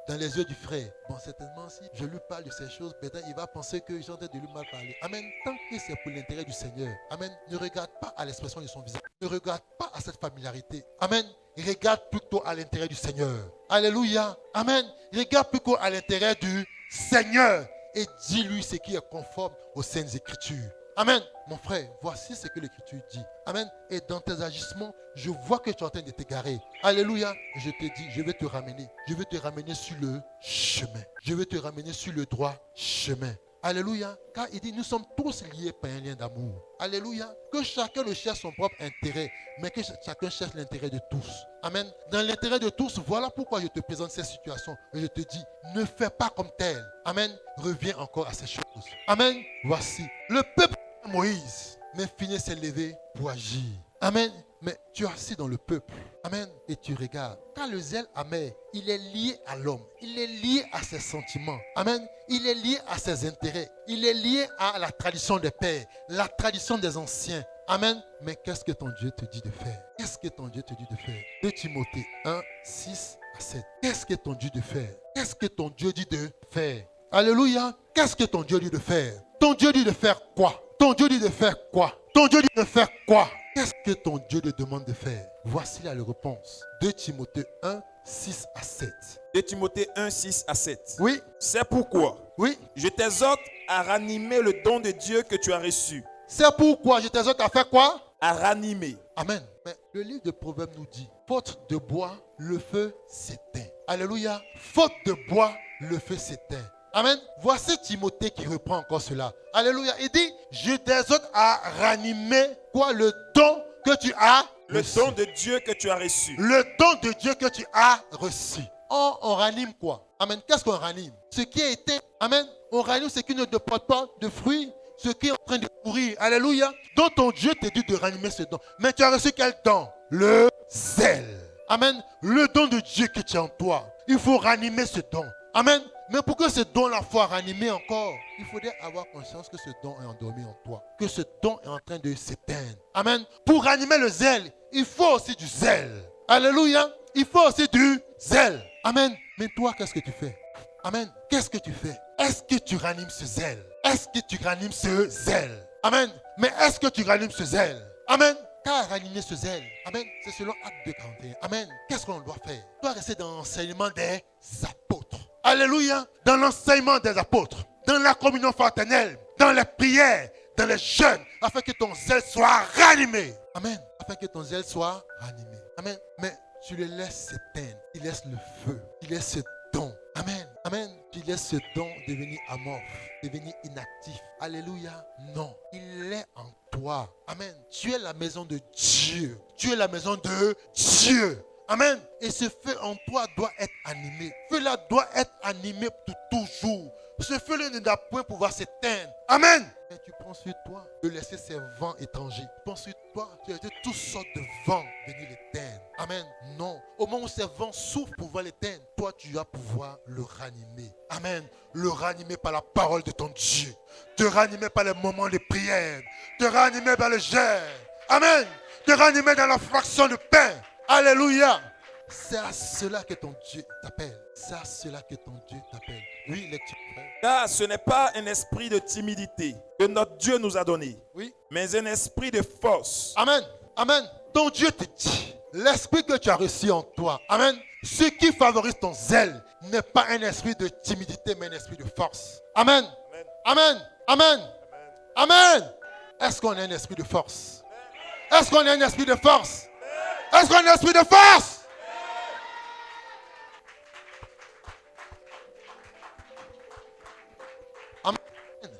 dans les yeux du frère. Bon, certainement, si je lui parle de ces choses, peut-être il va penser que j'ai en train de lui mal parler. Amen. Tant que c'est pour l'intérêt du Seigneur. Amen. Ne regarde pas à l'expression de son visage. Ne regarde pas à cette familiarité. Amen. Regarde plutôt à l'intérêt du Seigneur. Alléluia. Amen. Regarde plutôt à l'intérêt du Seigneur et dis-lui ce qui est conforme aux saintes écritures. Amen. Mon frère, voici ce que l'écriture dit. Amen. Et dans tes agissements, je vois que tu es en train de t'égarer. Alléluia. Je te dis, je vais te ramener. Je vais te ramener sur le chemin. Je vais te ramener sur le droit chemin. Alléluia. Car il dit, nous sommes tous liés par un lien d'amour. Alléluia. Que chacun ne cherche son propre intérêt, mais que chacun cherche l'intérêt de tous. Amen. Dans l'intérêt de tous, voilà pourquoi je te présente ces situations. Et je te dis, ne fais pas comme tel. Amen. Reviens encore à ces choses. Amen. Voici. Le peuple de Moïse, mais Phinéas s'est levé pour agir. Amen. Mais tu es assis dans le peuple. Amen. Et tu regardes. Car le zèle amer, il est lié à l'homme. Il est lié à ses sentiments. Amen. Il est lié à ses intérêts. Il est lié à la tradition des pères, la tradition des anciens. Amen. Mais qu'est-ce que ton Dieu te dit de faire? Qu'est-ce que ton Dieu te dit de faire? 2 Timothée 1, 6 à 7. Qu'est-ce que ton Dieu dit de faire? Qu'est-ce que ton Dieu dit de faire? Alléluia. Qu'est-ce que ton Dieu dit de faire? Ton Dieu dit de faire quoi? Ton Dieu dit de faire quoi? Ton Dieu dit de faire quoi? Qu'est-ce que ton Dieu te demande de faire? Voici la réponse. 2 Timothée 1, 6 à 7. 2 Timothée 1, 6 à 7. Oui. C'est pourquoi Oui. je t'exhorte à ranimer le don de Dieu que tu as reçu. C'est pourquoi je t'exhorte à faire quoi? À ranimer. Amen. Mais le livre de Proverbes nous dit, faute de bois, le feu s'éteint. Alléluia. Faute de bois, le feu s'éteint. Amen. Voici Timothée qui reprend encore cela. Alléluia. Il dit, je t'exhorte à ranimer quoi? Le don que tu as reçu. Le don de Dieu que tu as reçu. Le don de Dieu que tu as reçu. Oh, on ranime quoi? Amen. Qu'est-ce qu'on ranime? Ce qui a été. Amen. On ranime ce qui ne te porte pas de fruits. Ce qui est en train de pourrir. Alléluia. Donc ton Dieu te dit de ranimer ce don. Mais tu as reçu quel don? Le zèle. Amen. Le don de Dieu que tu as en toi. Il faut ranimer ce don. Amen. Mais pour que ce don-là soit ranimé encore, il faudrait avoir conscience que ce don est endormi en toi. Que ce don est en train de s'éteindre. Amen. Pour ranimer le zèle, il faut aussi du zèle. Alléluia. Il faut aussi du zèle. Amen. Mais toi, qu'est-ce que tu fais? Amen. Qu'est-ce que tu fais? Est-ce que tu ranimes ce zèle? Est-ce que tu ranimes ce zèle? Amen. Mais est-ce que tu ranimes ce zèle? Amen. Car ranimer ce zèle, amen, c'est selon Acte 2:41. Amen. Qu'est-ce qu'on doit faire? On doit rester dans l'enseignement des apôtres. Alléluia. Dans l'enseignement des apôtres, dans la communion fraternelle, dans les prières, dans les jeûnes, afin que ton zèle soit ranimé. Amen. Afin que ton zèle soit ranimé. Amen. Mais tu le laisses s'éteindre. Tu laisses le feu. Tu laisses ce don. Amen. Amen. Tu laisses ce don devenir amorphe, devenir inactif. Alléluia. Non. Il est en toi. Amen. Tu es la maison de Dieu. Tu es la maison de Dieu. Amen. Et ce feu en toi doit être animé. Ce feu-là doit être animé pour toujours. Ce feu-là ne doit point pouvoir s'éteindre. Amen. Mais tu prends sur toi de laisser ces vents étrangers. Tu prends sur toi de laisser toutes sortes de vents venir l'éteindre. Amen. Non. Au moment où ces vents souffrent pour pouvoir l'éteindre, toi tu vas pouvoir le ranimer. Amen. Le ranimer par la parole de ton Dieu. Te ranimer par les moments de prière. Te ranimer par le jeûne. Amen. Te ranimer dans la fraction de pain. Alléluia. C'est à cela que ton Dieu t'appelle. C'est à cela que ton Dieu t'appelle. Oui, lecture, frère. Car ce n'est pas un esprit de timidité que notre Dieu nous a donné, Oui. mais un esprit de force. Amen. Amen. Ton Dieu te dit, l'esprit que tu as reçu en toi, amen, ce qui favorise ton zèle n'est pas un esprit de timidité, mais un esprit de force. Amen. Amen. Amen. Amen. Est-ce qu'on a un esprit de force? Est-ce qu'on a un esprit de force? Est-ce qu'on a un esprit de force? Amen.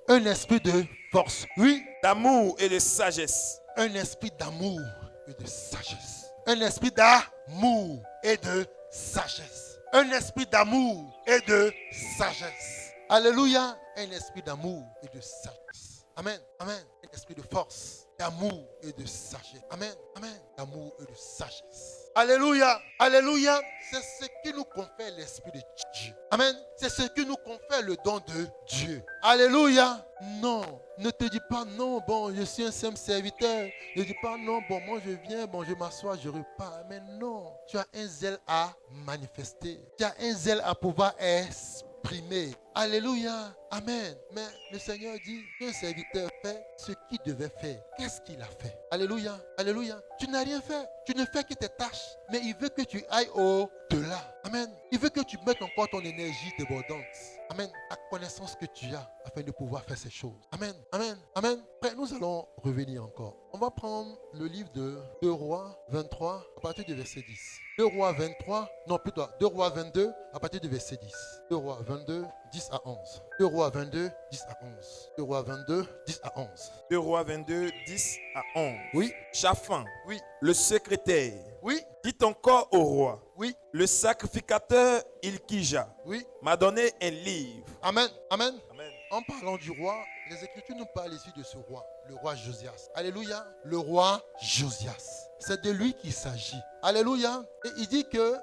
Un esprit de force. Oui. D'amour et de sagesse. Un esprit d'amour et de sagesse. Un esprit d'amour et de sagesse. Un esprit d'amour et de sagesse. Alléluia. Un esprit d'amour et de sagesse. Amen. Amen. Un esprit de force, d'amour et de sagesse. Amen. Amen. D'amour et de sagesse. Alléluia. Alléluia. C'est ce qui nous confère l'esprit de Dieu. Amen. C'est ce qui nous confère le don de Dieu. Alléluia. Non. Ne te dis pas non, bon, je suis un simple serviteur. Ne dis pas non, bon, moi je viens, bon, je m'assois, je repars. Mais non. Tu as un zèle à manifester. Tu as un zèle à pouvoir exprimer. Alléluia. Amen. Mais le Seigneur dit qu'un serviteur fait ce qu'il devait faire. Qu'est-ce qu'il a fait? Alléluia. Alléluia. Tu n'as rien fait. Tu ne fais que tes tâches. Mais il veut que tu ailles au-delà. Amen. Il veut que tu mettes encore ton énergie débordante. Amen. La connaissance que tu as afin de pouvoir faire ces choses. Amen. Amen. Amen. Après, nous allons revenir encore. On va prendre le livre de 2 Rois 23 à partir du verset 10. 2 Rois 23, non plutôt 2 Rois 22 à partir du verset 10. 2 Rois 22, 10 à 11. 2 Rois 22, 10 à 11. 2 Rois 22, 10 à 11. 2 Rois 22, 10 à 11. Oui. Shaphan, Oui. le secrétaire, Oui. dit encore au roi, Oui. le sacrificateur Ilkija Oui. m'a donné un livre. Amen. Amen. Amen. En parlant du roi, les Écritures nous parlent ici de ce roi, le roi Josias. Alléluia. Le roi Josias. C'est de lui qu'il s'agit. Alléluia. Et il dit que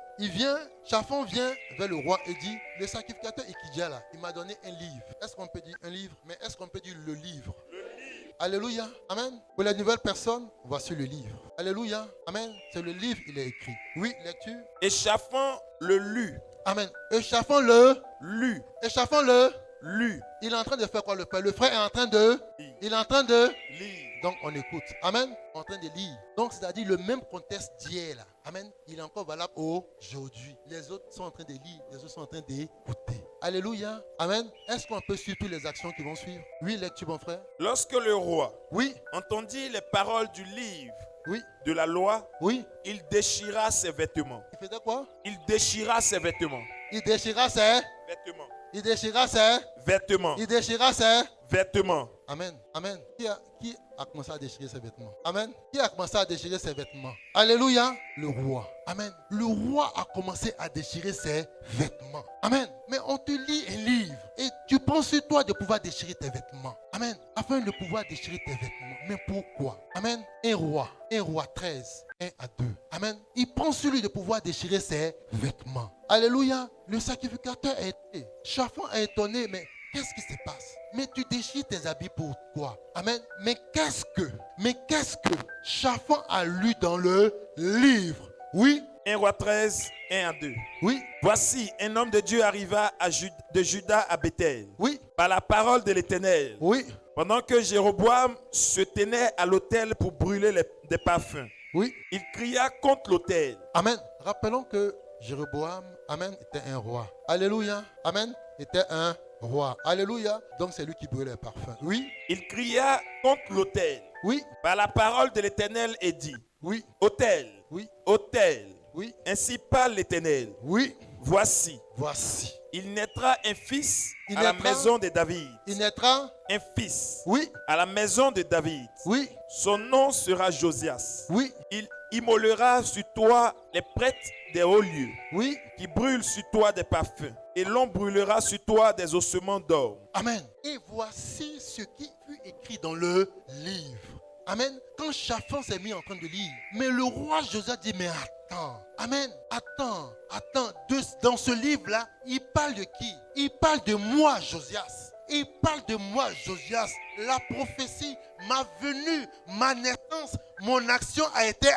Shaphan vient vers le roi et dit, le sacrificateur Ilkija là, il m'a donné un livre. Est-ce qu'on peut dire un livre? Mais est-ce qu'on peut dire le livre? Alléluia. Amen. Pour les nouvelles personnes, voici le livre. Alléluia. Amen. C'est le livre, il est écrit. Oui, lecture. Et Shaphan le lut. Amen. Et Shaphan le Lu. Et Shaphan le Lu. Il est en train de faire quoi le frère? Le frère est en train de Il est en train de Lire. Donc on écoute. Amen. En train de lire. Donc c'est-à-dire le même contexte d'hier là. Amen. Il est encore valable aujourd'hui. Les autres sont en train de lire. Les autres sont en train d'écouter. Alléluia. Amen. Est-ce qu'on peut suivre toutes les actions qui vont suivre? Oui, lecture mon frère. Lorsque le roi Oui. entendit les paroles du livre Oui. de la loi, Oui. il déchira ses vêtements. Il faisait quoi? Il déchira ses vêtements. Il déchira ses Vêtements. Il déchira ses Vêtements. Il déchira ses Vêtements. Amen. Amen. Qui a commencé à déchirer ses vêtements? Amen. Qui a commencé à déchirer ses vêtements? Alléluia. Le roi. Amen. Le roi a commencé à déchirer ses vêtements. Amen. Mais on te lit un livre et tu penses sur toi de pouvoir déchirer tes vêtements. Amen. Afin de pouvoir déchirer tes vêtements. Mais pourquoi? Amen. Un roi 13, 1 à 2. Amen. Il pense sur lui de pouvoir déchirer ses vêtements. Alléluia. Le sacrificateur a été. Shaphan a étonné, mais qu'est-ce qui se passe? Mais tu déchires tes habits pour quoi? Amen. Mais qu'est-ce que Shaphan a lu dans le livre? Oui. 1 Roi 13, 1 à 2. Oui. Voici, un homme de Dieu arriva de Juda à Bethel. Oui. Par la parole de l'Éternel. Oui. Pendant que Jéroboam se tenait à l'autel pour brûler des parfums. Oui. Il cria contre l'autel. Amen. Rappelons que Jéroboam, amen, était un roi. Alléluia. Amen. Était un roi. Alléluia. Donc c'est lui qui brûle les parfums. Oui. Il cria contre l'autel. Oui. Par la parole de l'Éternel et dit, Oui. autel, Oui. autel, Oui. ainsi parle l'Éternel. Oui. Voici, Voici. il naîtra un fils Il à la naîtra- maison de David. Il naîtra. Un fils Oui. à la maison de David. Oui. Son nom sera Josias. Oui. Il immolera sur toi les prêtres des hauts lieux, Oui. qui brûle sur toi des parfums, et l'on brûlera sur toi des ossements d'or. Amen. Et voici ce qui fut écrit dans le livre. Amen. Quand Shaphan s'est mis en train de lire, mais le roi Josia dit, mais attends. Amen. Attends. Dans ce livre-là, il parle de qui? Il parle de moi, Josias. Il parle de moi, Josias. La prophétie, ma venue, ma naissance, mon action a été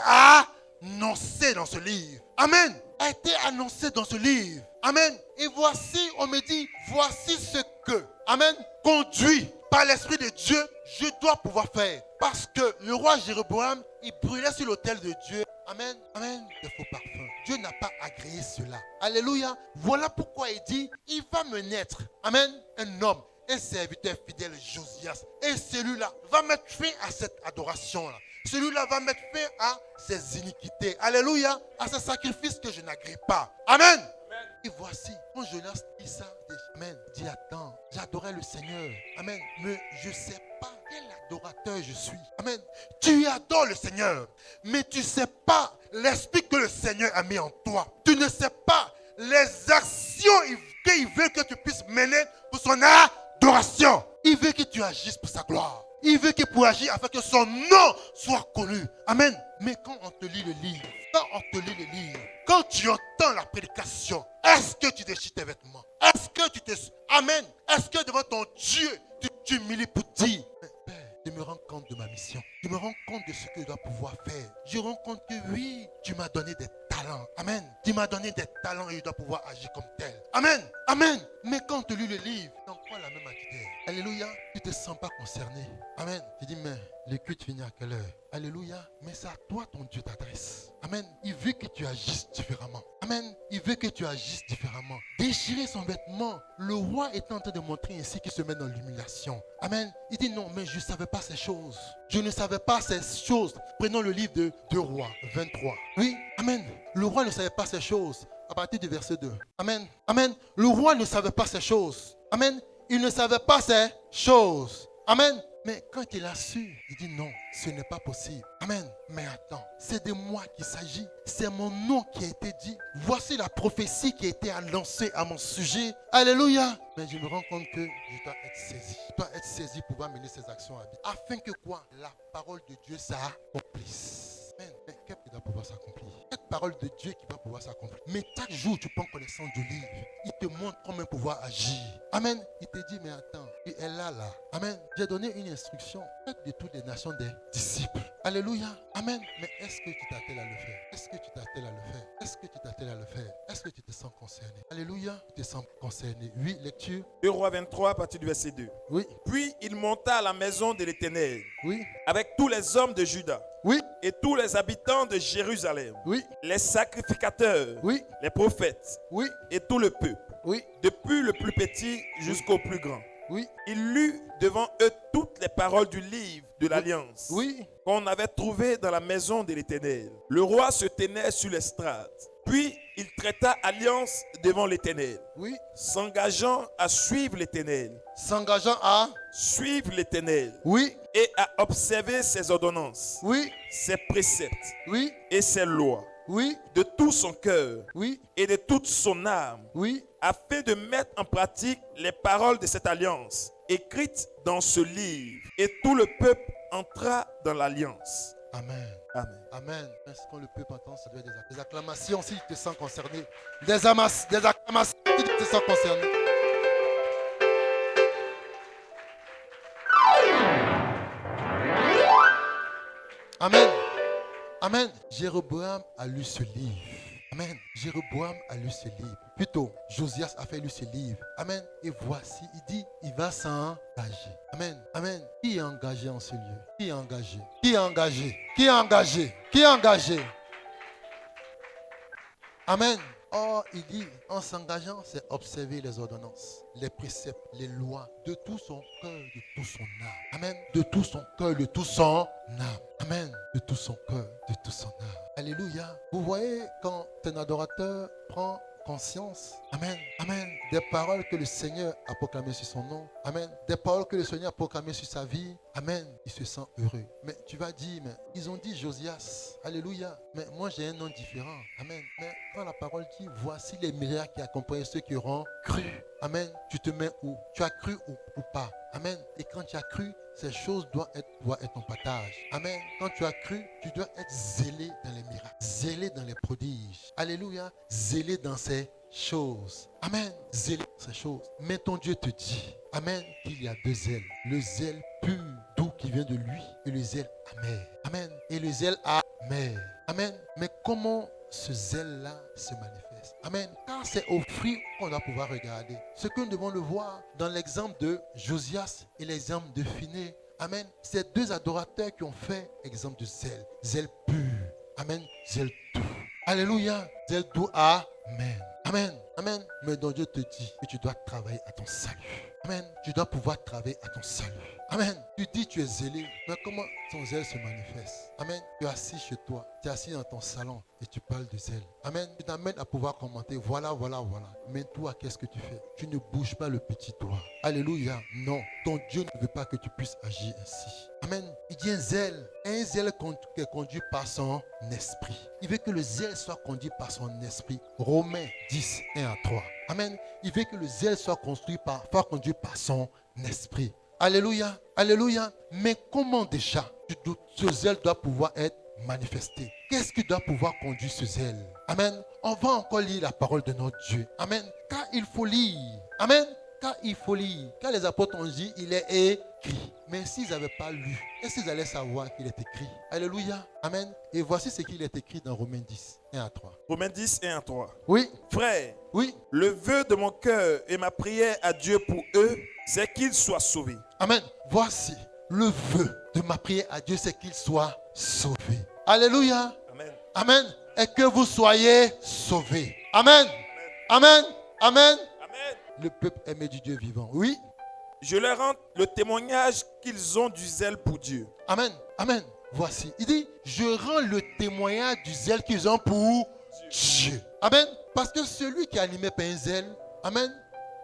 annoncée dans ce livre. Amen. A été annoncée dans ce livre. Amen. Et voici, on me dit, voici ce que, amen, conduit par l'Esprit de Dieu, je dois pouvoir faire. Parce que le roi Jéroboam, il brûlait sur l'autel de Dieu. Amen. Amen. De faux parfums. Dieu n'a pas agréé cela. Alléluia. Voilà pourquoi il dit, il va me naître. Amen. Un homme, un serviteur fidèle, Josias. Et celui-là va mettre fin à cette adoration-là. Celui-là va mettre fin à ses iniquités. Alléluia. À ces sacrifices que je n'agrée pas. Amen. Et voici, quand Jonas dit ça, amen, dit attends, j'adorais le Seigneur. Amen. Mais je ne sais pas quel adorateur je suis. Amen. Tu adores le Seigneur, mais tu ne sais pas l'esprit que le Seigneur a mis en toi. Tu ne sais pas les actions qu'il veut que tu puisses mener pour son adoration. Il veut que tu agisses pour sa gloire. Il veut que pour agir afin que son nom soit connu. Amen. Mais quand on te lit le livre, quand tu entends la prédication, est-ce que tu déchires tes vêtements? Est-ce que tu te... Amen. Est-ce que devant ton Dieu, tu t'humilies pour dire, Père, je me rends compte de ma mission. Je me rends compte de ce que je dois pouvoir faire. Je me rends compte que oui, tu m'as donné des talents. Amen. Tu m'as donné des talents et je dois pouvoir agir comme tel. Amen. Amen. Mais quand tu lis le livre, tu en crois la même attitude. Alléluia. Tu ne te sens pas concerné. Amen. Tu dis, mais le culte finit à quelle heure? Alléluia. Mais c'est à toi ton Dieu t'adresse. Amen. Il veut que tu agisses différemment. Amen. Il veut que tu agisses différemment. Déchirer son vêtement. Le roi est en train de montrer ainsi qu'il se met dans l'humiliation. Amen. Il dit non, mais je ne savais pas ces choses. Je ne savais pas ces choses. Prenons le livre de 2 Rois 23. Oui. Amen. Le roi ne savait pas ces choses. À partir du verset 2. Amen. Amen. Le roi ne savait pas ces choses. Amen. Il ne savait pas ces choses. Amen. Mais quand il a su, il dit non, ce n'est pas possible. Amen. Mais attends, c'est de moi qu'il s'agit. C'est mon nom qui a été dit. Voici la prophétie qui a été annoncée à mon sujet. Alléluia. Mais je me rends compte que je dois être saisi. Je dois être saisi pour pouvoir mener ces actions à vie. Afin que quoi? La parole de Dieu s'accomplisse. Amen. Mais qu'est-ce qui doit pouvoir s'accomplir? Cette parole de Dieu qui va pouvoir s'accomplir. Mais chaque jour, tu prends connaissance du livre. Il te montre comment pouvoir agir. Amen. Il te dit, mais attends, tu es là. Amen. J'ai donné une instruction. Faites de toutes les nations des disciples. Alléluia. Amen. Mais est-ce que tu t'attelles à le faire? Est-ce que tu t'attelles à le faire? Est-ce que tu t'attelles à le faire? Est-ce que tu te sens concerné? Alléluia. Tu te sens concerné. Oui, lecture. 2 Rois 23 à partir du verset 2. Oui. Puis il monta à la maison de l'Éternel Oui. avec tous les hommes de Juda Oui. et tous les habitants de Jérusalem, Oui. les sacrificateurs, Oui. les prophètes Oui. et tout le peuple, Oui. depuis le plus petit jusqu'au plus grand. Oui. Il lut devant eux toutes les paroles du livre de l'Alliance Oui. qu'on avait trouvé dans la maison de l'Éternel. Le roi se tenait sur l'estrade. Puis il traita alliance devant l'Éternel, Oui. s'engageant à suivre l'Éternel, S'engageant à. suivre l'Éternel Oui. et à observer ses ordonnances, Oui. ses préceptes Oui. et ses lois Oui. de tout son cœur Oui. et de toute son âme, Oui. afin de mettre en pratique les paroles de cette alliance écrites dans ce livre. Et tout le peuple entra dans l'alliance. Amen. Amen. Amen. Est-ce qu'on le peut entendre? Ça doit être des acclamations si tu te sens concerné. Des acclamations si tu te sens concerné. Amen. Amen. Jéroboam a lu ce livre. Amen. Jéroboam a lu ce livre. Plutôt, Josias a fait lu ce livre. Amen. Et voici, il dit, il va s'engager. Amen. Amen. Qui est engagé en ce lieu? Qui est engagé? Qui est engagé? Qui est engagé? Qui est engagé? Amen. Or, il dit, en s'engageant, c'est observer les ordonnances, les préceptes, les lois, de tout son cœur, de tout son âme. Amen. De tout son cœur, de tout son âme. Amen. De tout son cœur, de tout son âme. Alléluia. Vous voyez, quand un adorateur prend conscience, amen, amen, des paroles que le Seigneur a proclamées sur son nom, amen, des paroles que le Seigneur a proclamées sur sa vie, Amen. Il se sent heureux. Mais tu vas dire, mais ils ont dit Josias. Alléluia. Mais moi, j'ai un nom différent. Amen. Mais quand la parole dit, voici les miracles qui accompagnent ceux qui auront cru. Amen. Tu te mets où? Tu as cru ou pas? Amen. Et quand tu as cru, ces choses doivent être ton partage. Amen. Quand tu as cru, tu dois être zélé dans les miracles, zélé dans les prodiges. Alléluia. Zélé dans ces choses. Amen. Zélé dans ces choses. Mais ton Dieu te dit, amen, qu'il y a deux zèles. Le zèle pur, doux qui vient de lui, et le zèle amer. Amen. Et le zèle amer. Amen. Mais comment ce zèle-là se manifeste? Amen. Car c'est au fruit qu'on doit pouvoir regarder. Ce que nous devons le voir dans l'exemple de Josias et l'exemple de Phiné. Amen. Ces deux adorateurs qui ont fait exemple de zèle. Zèle pur. Amen. Zèle doux. Alléluia. Zèle doux. Amen. Amen. Amen. Mais donc Dieu te dit que tu dois travailler à ton salut. Amen. Tu dois pouvoir travailler à ton salut. Amen. Tu dis tu es zélé. Mais comment ton zèle se manifeste? Amen. Tu es assis chez toi. Tu es assis dans ton salon et tu parles de zèle. Amen. Tu t'amènes à pouvoir commenter. Voilà. Mais toi, qu'est-ce que tu fais? Tu ne bouges pas le petit doigt. Alléluia. Non. Ton Dieu ne veut pas que tu puisses agir ainsi. Amen. Il dit un zèle qui est conduit par son esprit. Il veut que le zèle soit conduit par son esprit. Romains 10, 1 à 3. Amen. Il veut que le zèle soit conduit par son esprit. Alléluia. Alléluia. Mais comment déjà ce zèle doit pouvoir être manifesté? Qu'est-ce qui doit pouvoir conduire ce zèle? Amen. On va encore lire la parole de notre Dieu. Amen. Car il faut lire. Amen. Car il faut lire. Car les apôtres ont dit, il est écrit. Mais s'ils n'avaient pas lu, est-ce qu'ils allaient savoir qu'il est écrit? Alléluia. Amen. Et voici ce qu'il est écrit dans Romains 10, 1 à 3. Romains 10, 1 à 3. Oui. Frère, Oui. le vœu de mon cœur et ma prière à Dieu pour eux, c'est qu'ils soient sauvés. Amen. Voici le vœu de ma prière à Dieu, c'est qu'il soit sauvé. Alléluia. Amen. Amen. Et que vous soyez sauvés. Amen. Amen. Amen. Amen. Le peuple aimé du Dieu vivant. Oui. Je leur rends le témoignage qu'ils ont du zèle pour Dieu. Amen. Amen. Voici. Il dit, je rends le témoignage du zèle qu'ils ont pour Dieu. Amen. Parce que celui qui est animé par un zèle, amen,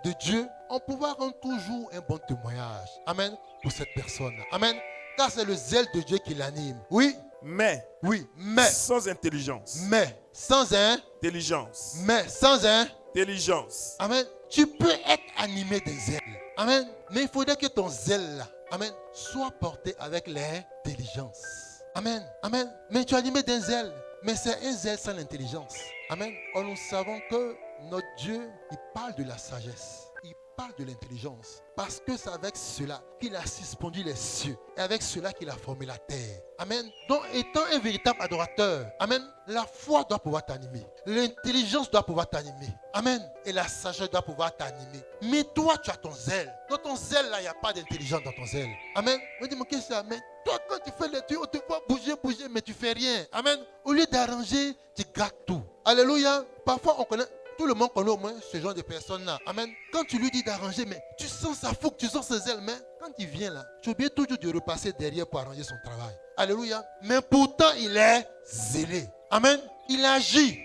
de Dieu, on pourra rendre toujours un bon témoignage. Amen. Pour cette personne. Amen. Car c'est le zèle de Dieu qui l'anime. Oui. Mais sans intelligence. Mais sans Intelligence. intelligence. Amen. Tu peux être animé d'un zèle. Amen. Mais il faudrait que ton zèle là, amen, soit porté avec l'intelligence. Amen. Amen. Mais tu es animé d'un zèle. Mais c'est un zèle sans l'intelligence. Amen. Or, nous savons que notre Dieu, il parle de la sagesse. Il parle de l'intelligence. Parce que c'est avec cela qu'il a suspendu les cieux. Et avec cela qu'il a formé la terre. Amen. Donc, étant un véritable adorateur, amen, la foi doit pouvoir t'animer. L'intelligence doit pouvoir t'animer. Amen. Et la sagesse doit pouvoir t'animer. Mais toi, tu as ton zèle. Dans ton zèle, là, il n'y a pas d'intelligence dans ton zèle. Amen. On dit, mais qu'est-ce que c'est? Amen. Toi, quand tu fais les trucs, on te voit bouger, mais tu fais rien. Amen. Au lieu d'arranger, tu gâtes tout. Alléluia. Parfois, on connaît. Tout le monde connaît au moins ce genre de personnes-là. Amen. Quand tu lui dis d'arranger, mais tu sens sa fougue, tu sens ses ailes. Mais quand il vient là, tu oublies toujours de repasser derrière pour arranger son travail. Alléluia. Mais pourtant, il est zélé. Amen. Il agit,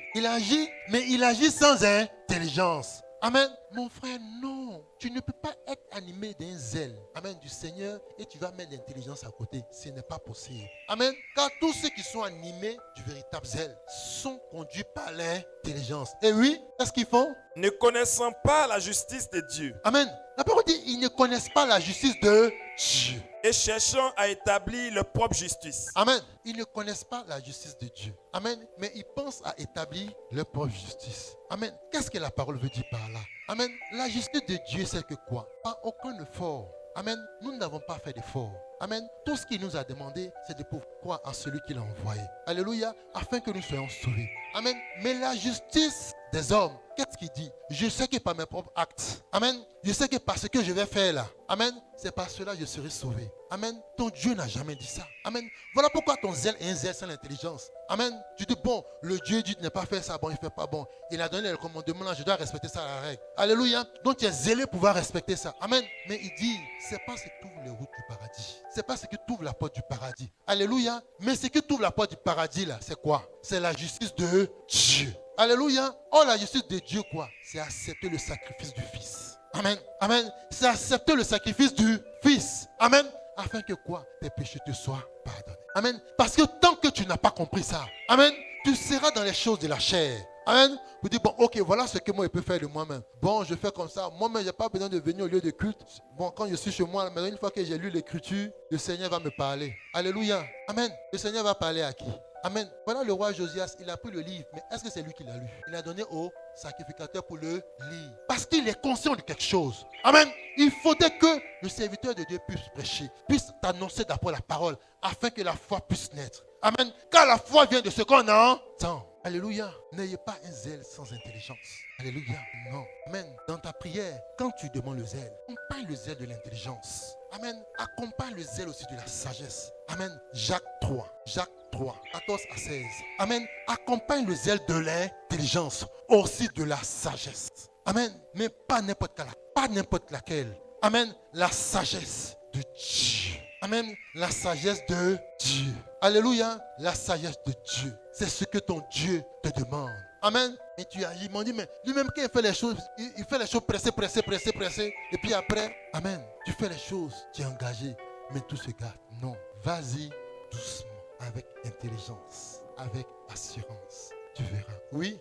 mais il agit sans intelligence. Amen. Mon frère, non. Tu ne peux pas être animé d'un zèle. Amen. Du Seigneur et tu vas mettre l'intelligence à côté. Ce n'est pas possible. Amen. Car tous ceux qui sont animés du véritable zèle sont conduits par l'intelligence. Et oui, qu'est-ce qu'ils font? Ne connaissant pas la justice de Dieu. Amen. La parole dit, ils ne connaissent pas la justice de Dieu. Et cherchant à établir leur propre justice. Amen. Ils ne connaissent pas la justice de Dieu. Amen. Mais ils pensent à établir leur propre justice. Amen. Qu'est-ce que la parole veut dire par là? Amen. La justice de Dieu, c'est que quoi? Pas aucun effort. Amen. Nous n'avons pas fait d'effort. Amen. Tout ce qu'il nous a demandé, c'est de pouvoir croire en celui qu'il a envoyé. Alléluia. Afin que nous soyons sauvés. Amen. Mais la justice des hommes, qu'est-ce qu'il dit? Je sais que par mes propres actes. Amen. Je sais que par ce que je vais faire là. Amen. C'est par cela que je serai sauvé. Amen. Ton Dieu n'a jamais dit ça. Amen. Voilà pourquoi ton zèle est un zèle sans l'intelligence. Amen. Tu dis, bon, le Dieu dit de ne pas faire ça, bon, il ne fait pas bon. Il a donné le commandement là, je dois respecter ça à la règle. Alléluia. Donc tu es zélé pour pouvoir respecter ça. Amen. Mais il dit, c'est pas ce qui ouvre les routes du paradis. C'est pas ce qui t'ouvre la porte du paradis. Alléluia. Mais ce qui t'ouvre la porte du paradis là, c'est quoi? C'est la justice de Dieu. Alléluia. Oh, la justice de Dieu, quoi? C'est accepter le sacrifice du Fils. Amen. Amen. C'est accepter le sacrifice du Fils. Amen. afin que quoi? Tes péchés te soient pardonnés. Amen. Parce que tant que tu n'as pas compris ça, amen, tu seras dans les choses de la chair. Amen. Vous dites, bon, ok, voilà ce que moi je peux faire de moi-même. Bon, je fais comme ça. Moi-même, je n'ai pas besoin de venir au lieu de culte. Bon, quand je suis chez moi, maintenant, une fois que j'ai lu l'écriture, le Seigneur va me parler. Alléluia. Amen. Le Seigneur va parler à qui? Amen. Voilà le roi Josias, il a pris le livre. Mais est-ce que c'est lui qui l'a lu? Il a donné au sacrificateur pour le lire. Parce qu'il est conscient de quelque chose. Amen. Il faudrait que le serviteur de Dieu puisse prêcher, puisse t'annoncer d'abord la parole, afin que la foi puisse naître. Amen. Car la foi vient de ce qu'on entend. Alléluia. N'ayez pas un zèle sans intelligence. Alléluia. Non. Amen. Dans ta prière, quand tu demandes le zèle, accompagne le zèle de l'intelligence. Amen. Accompagne le zèle aussi de la sagesse. Amen. Jacques 3. Jacques 3, 14 à 16. Amen. Accompagne le zèle de l'intelligence, aussi de la sagesse. Amen. Mais pas n'importe quelle. Pas n'importe laquelle. Amen. La sagesse de Dieu. Amen. La sagesse de Dieu. Alléluia. La sagesse de Dieu. C'est ce que ton Dieu te demande. Amen. Et tu as, ils m'ont dit, mais lui-même quand il fait les choses, il fait les choses pressé. Et puis après, amen. Tu fais les choses, tu es engagé. Mais tout se gâte. Non. Vas-y doucement, avec intelligence, avec assurance. Tu verras. Oui.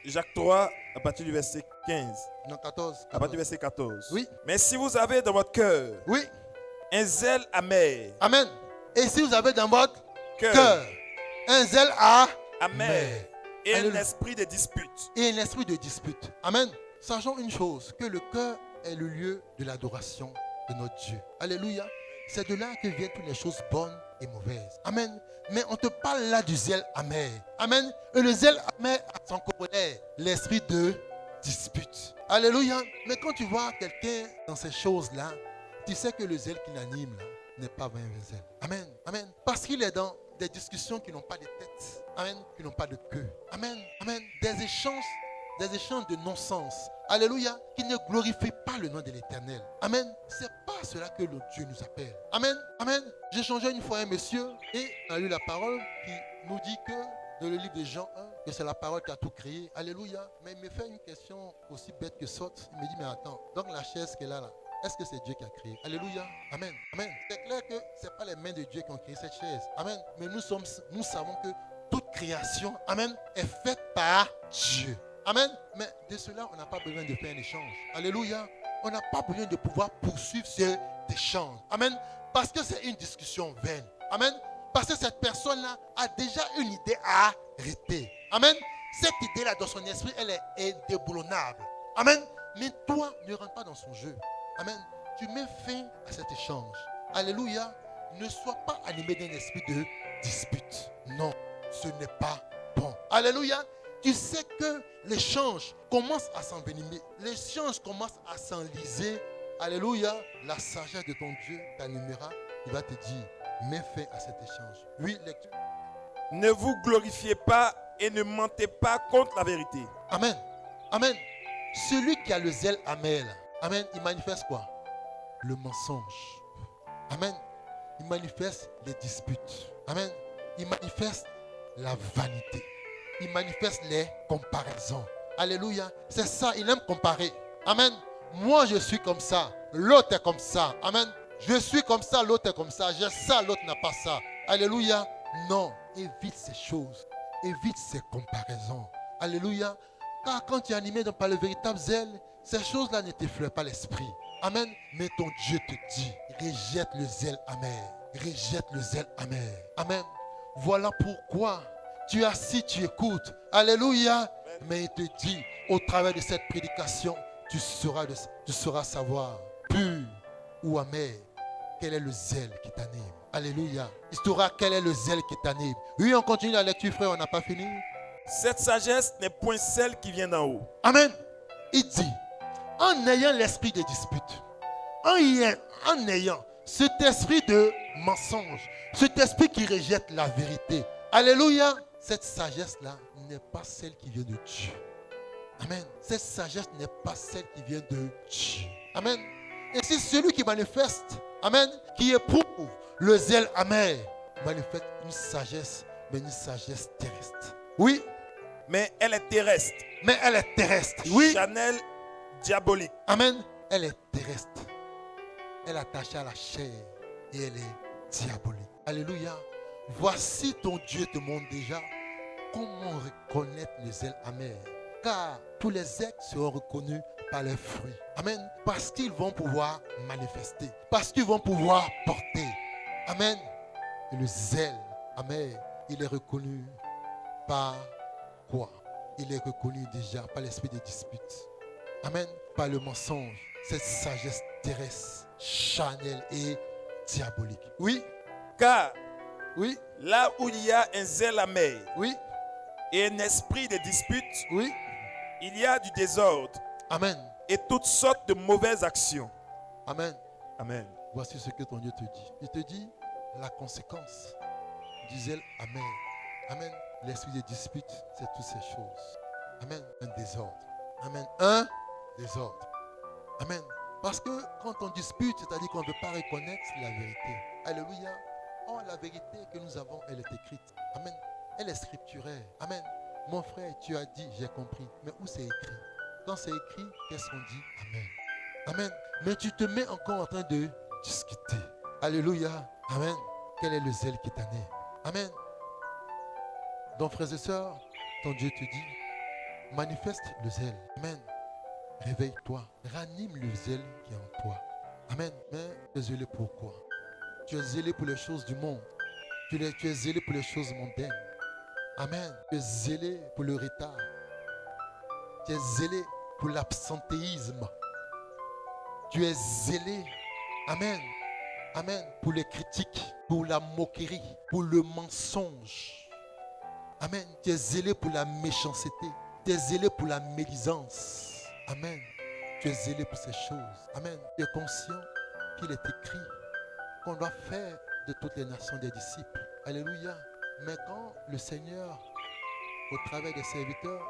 Jacques 3, à partir du verset 15. Non, 14. À partir du verset 14. Oui. Mais si vous avez dans votre cœur Oui. un zèle amer. Amen. Et si vous avez dans votre cœur un zèle amer et Alléluia. un esprit de dispute. Et un esprit de dispute. Amen. Sachons une chose, que le cœur est le lieu de l'adoration de notre Dieu. Alléluia. C'est de là que viennent toutes les choses bonnes et mauvaises. Amen. Mais on te parle là du zèle amer. Amen. Et le zèle amer a son corollaire, l'esprit de dispute. Alléluia. Mais quand tu vois quelqu'un dans ces choses-là, tu sais que le zèle qui l'anime là n'est pas vraiment un zèle. Amen. Amen. Parce qu'il est dans des discussions qui n'ont pas de tête. Amen. Qui n'ont pas de queue. Amen. Amen. Des échanges de non-sens. Alléluia. Qui ne glorifient pas le nom de l'Éternel. Amen. C'est pas cela que le Dieu nous appelle. Amen. Amen. J'ai changé une fois un monsieur et on a lu la parole qui nous dit que dans le livre de Jean 1, que c'est la parole qui a tout créé. Alléluia. Mais il me fait une question aussi bête que saute. Il me dit, mais attends, donc la chaise qu'elle a là, est-ce que c'est Dieu qui a créé? Alléluia. Amen. Amen. C'est clair que ce n'est pas les mains de Dieu qui ont créé cette chaise. Amen. Mais nous savons que toute création, amen, est faite par Dieu. Amen. Mais de cela, on n'a pas besoin de faire un échange. Alléluia. On n'a pas besoin de pouvoir poursuivre cet échange. Amen. Parce que c'est une discussion vaine. Amen. Parce que cette personne-là a déjà une idée arrêtée. Amen. Cette idée-là, dans son esprit, elle est indéboulonnable. Amen. Mais toi, ne rentre pas dans son jeu. Amen. Tu mets fin à cet échange. Alléluia. Ne sois pas animé d'un esprit de dispute. Non, ce n'est pas bon. Alléluia. Tu sais que l'échange commence à s'envenimer. L'échange commence à s'enliser. Alléluia. La sagesse de ton Dieu t'animera. Il va te dire, mets fin à cet échange. Oui, lecture. Ne vous glorifiez pas et ne mentez pas contre la vérité. Amen. Amen. Celui qui a le zèle amer, amen, il manifeste quoi? Le mensonge. Amen. Il manifeste les disputes. Amen. Il manifeste la vanité. Il manifeste les comparaisons. Alléluia. C'est ça, il aime comparer. Amen. Moi, je suis comme ça. L'autre est comme ça. Amen. Je suis comme ça, l'autre est comme ça. J'ai ça, l'autre n'a pas ça. Alléluia. Non. Évite ces choses. Évite ces comparaisons. Alléluia. Car quand tu es animé par le véritable zèle, ces choses-là ne t'effleurent pas l'esprit. Amen. Mais ton Dieu te dit, rejette le zèle amer. Rejette le zèle amer. Amen. Voilà pourquoi tu es assis, tu écoutes. Alléluia. Mais il te dit, au travers de cette prédication, tu sauras savoir, pur ou amer, quel est le zèle qui t'anime. Alléluia. Il saura quel est le zèle qui t'anime. Oui, on continue la lecture, frère, on n'a pas fini. Cette sagesse n'est point celle qui vient d'en haut. Amen. Il dit, en ayant l'esprit de dispute, en ayant cet esprit de mensonge, cet esprit qui rejette la vérité. Alléluia. Cette sagesse-là n'est pas celle qui vient de Dieu. Amen. Cette sagesse n'est pas celle qui vient de Dieu. Amen. Et c'est celui qui manifeste, amen, qui éprouve le zèle amer, manifeste une sagesse, mais une sagesse terrestre. Oui. Mais elle est terrestre. Mais elle est terrestre. Oui. Chanel diabolique. Amen. Elle est terrestre. Elle est attachée à la chair. et elle est diabolique. Alléluia. Voici ton Dieu te montre déjà comment reconnaître le zèle amer. Car tous les êtres seront reconnus par les fruits. Amen. Parce qu'ils vont pouvoir manifester. Parce qu'ils vont pouvoir porter. Amen. Et le zèle amer, il est reconnu par quoi? Il est reconnu déjà par l'esprit des disputes. Amen. Par le mensonge. Cette sagesse terrestre, charnelle et diabolique. Oui. Car Oui. là où il y a un zèle amer Oui. et un esprit de dispute, Oui. il y a du désordre Amen. et toutes sortes de mauvaises actions. Amen. Amen. Voici ce que ton Dieu te dit. Il te dit la conséquence du zèle amer. Amen. L'esprit des disputes, c'est toutes ces choses. Amen. Un désordre. Amen. Un désordre. Amen. Parce que quand on dispute, c'est-à-dire qu'on ne veut pas reconnaître la vérité. Alléluia. Oh, la vérité que nous avons, elle est écrite. Amen. Elle est scripturaire. Amen. Mon frère, tu as dit, j'ai compris. Mais où c'est écrit? Quand c'est écrit, qu'est-ce qu'on dit? Amen. Amen. Mais tu te mets encore en train de discuter. Alléluia. Amen. Quel est le zèle qui t'anime? Amen. Donc, frères et sœurs, ton Dieu te dit, manifeste le zèle. Amen. Réveille-toi. Ranime le zèle qui est en toi. Amen. Mais tu es zélé pourquoi? Tu es zélé pour les choses du monde. Tu es zélé pour les choses mondaines. Amen. Tu es zélé pour le retard. Tu es zélé pour l'absentéisme. Tu es zélé. Amen. Amen. Pour les critiques, pour la moquerie, pour le mensonge. Amen. Tu es zélé pour la méchanceté. Tu es zélé pour la médisance. Amen. Tu es zélé pour ces choses. Amen. Tu es conscient qu'il est écrit qu'on doit faire de toutes les nations des disciples. Alléluia. Mais quand le Seigneur, au travers des serviteurs,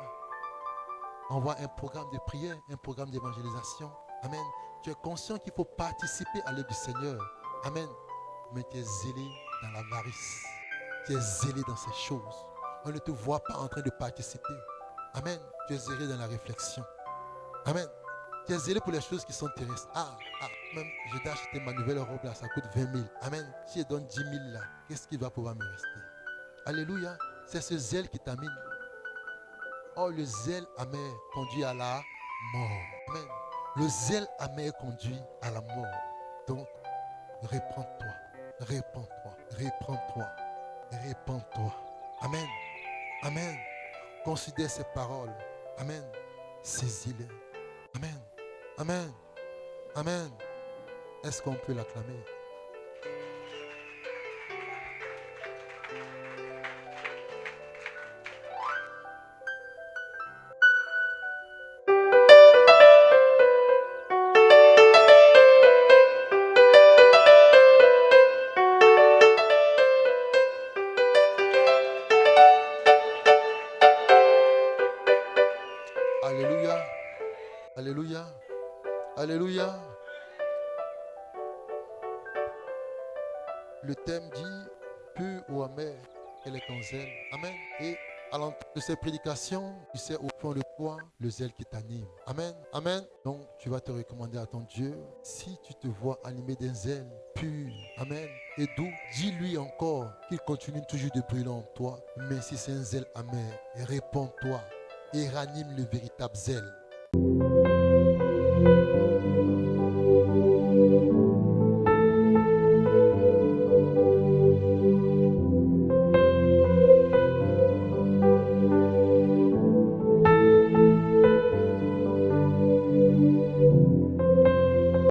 envoie un programme de prière, un programme d'évangélisation, amen, tu es conscient qu'il faut participer à l'œuvre du Seigneur. Amen. Mais tu es zélé dans l'avarice. Tu es zélé dans ces choses. On ne te voit pas en train de participer. Amen. Tu es zélé dans la réflexion. Amen. Tu es zélé pour les choses qui sont terrestres. Même je dois acheter ma nouvelle robe là, ça coûte 20 000. Amen. Si je donne 10 000 là, qu'est-ce qui va pouvoir me rester? Alléluia. C'est ce zèle qui t'amène. Oh, le zèle amer conduit à la mort. Amen. Le zèle amer conduit à la mort. Donc, répands-toi, répands-toi, répands-toi, répands-toi. Amen. Amen. Considère ces paroles. Amen. Saisis-les. Amen. Amen. Amen. Est-ce qu'on peut l'acclamer? Alléluia. Alléluia. Alléluia. Le thème dit pur ou amer, quel est ton zèle? Amen. Et à l'entrée de ces prédications, tu sais au fond de toi le zèle qui t'anime. Amen. Amen. Donc tu vas te recommander à ton Dieu. Si tu te vois animé d'un zèle pur, amen, et doux, dis-lui encore qu'il continue toujours de brûler en toi. Mais si c'est un zèle amer, réponds-toi et ranime le véritable zèle.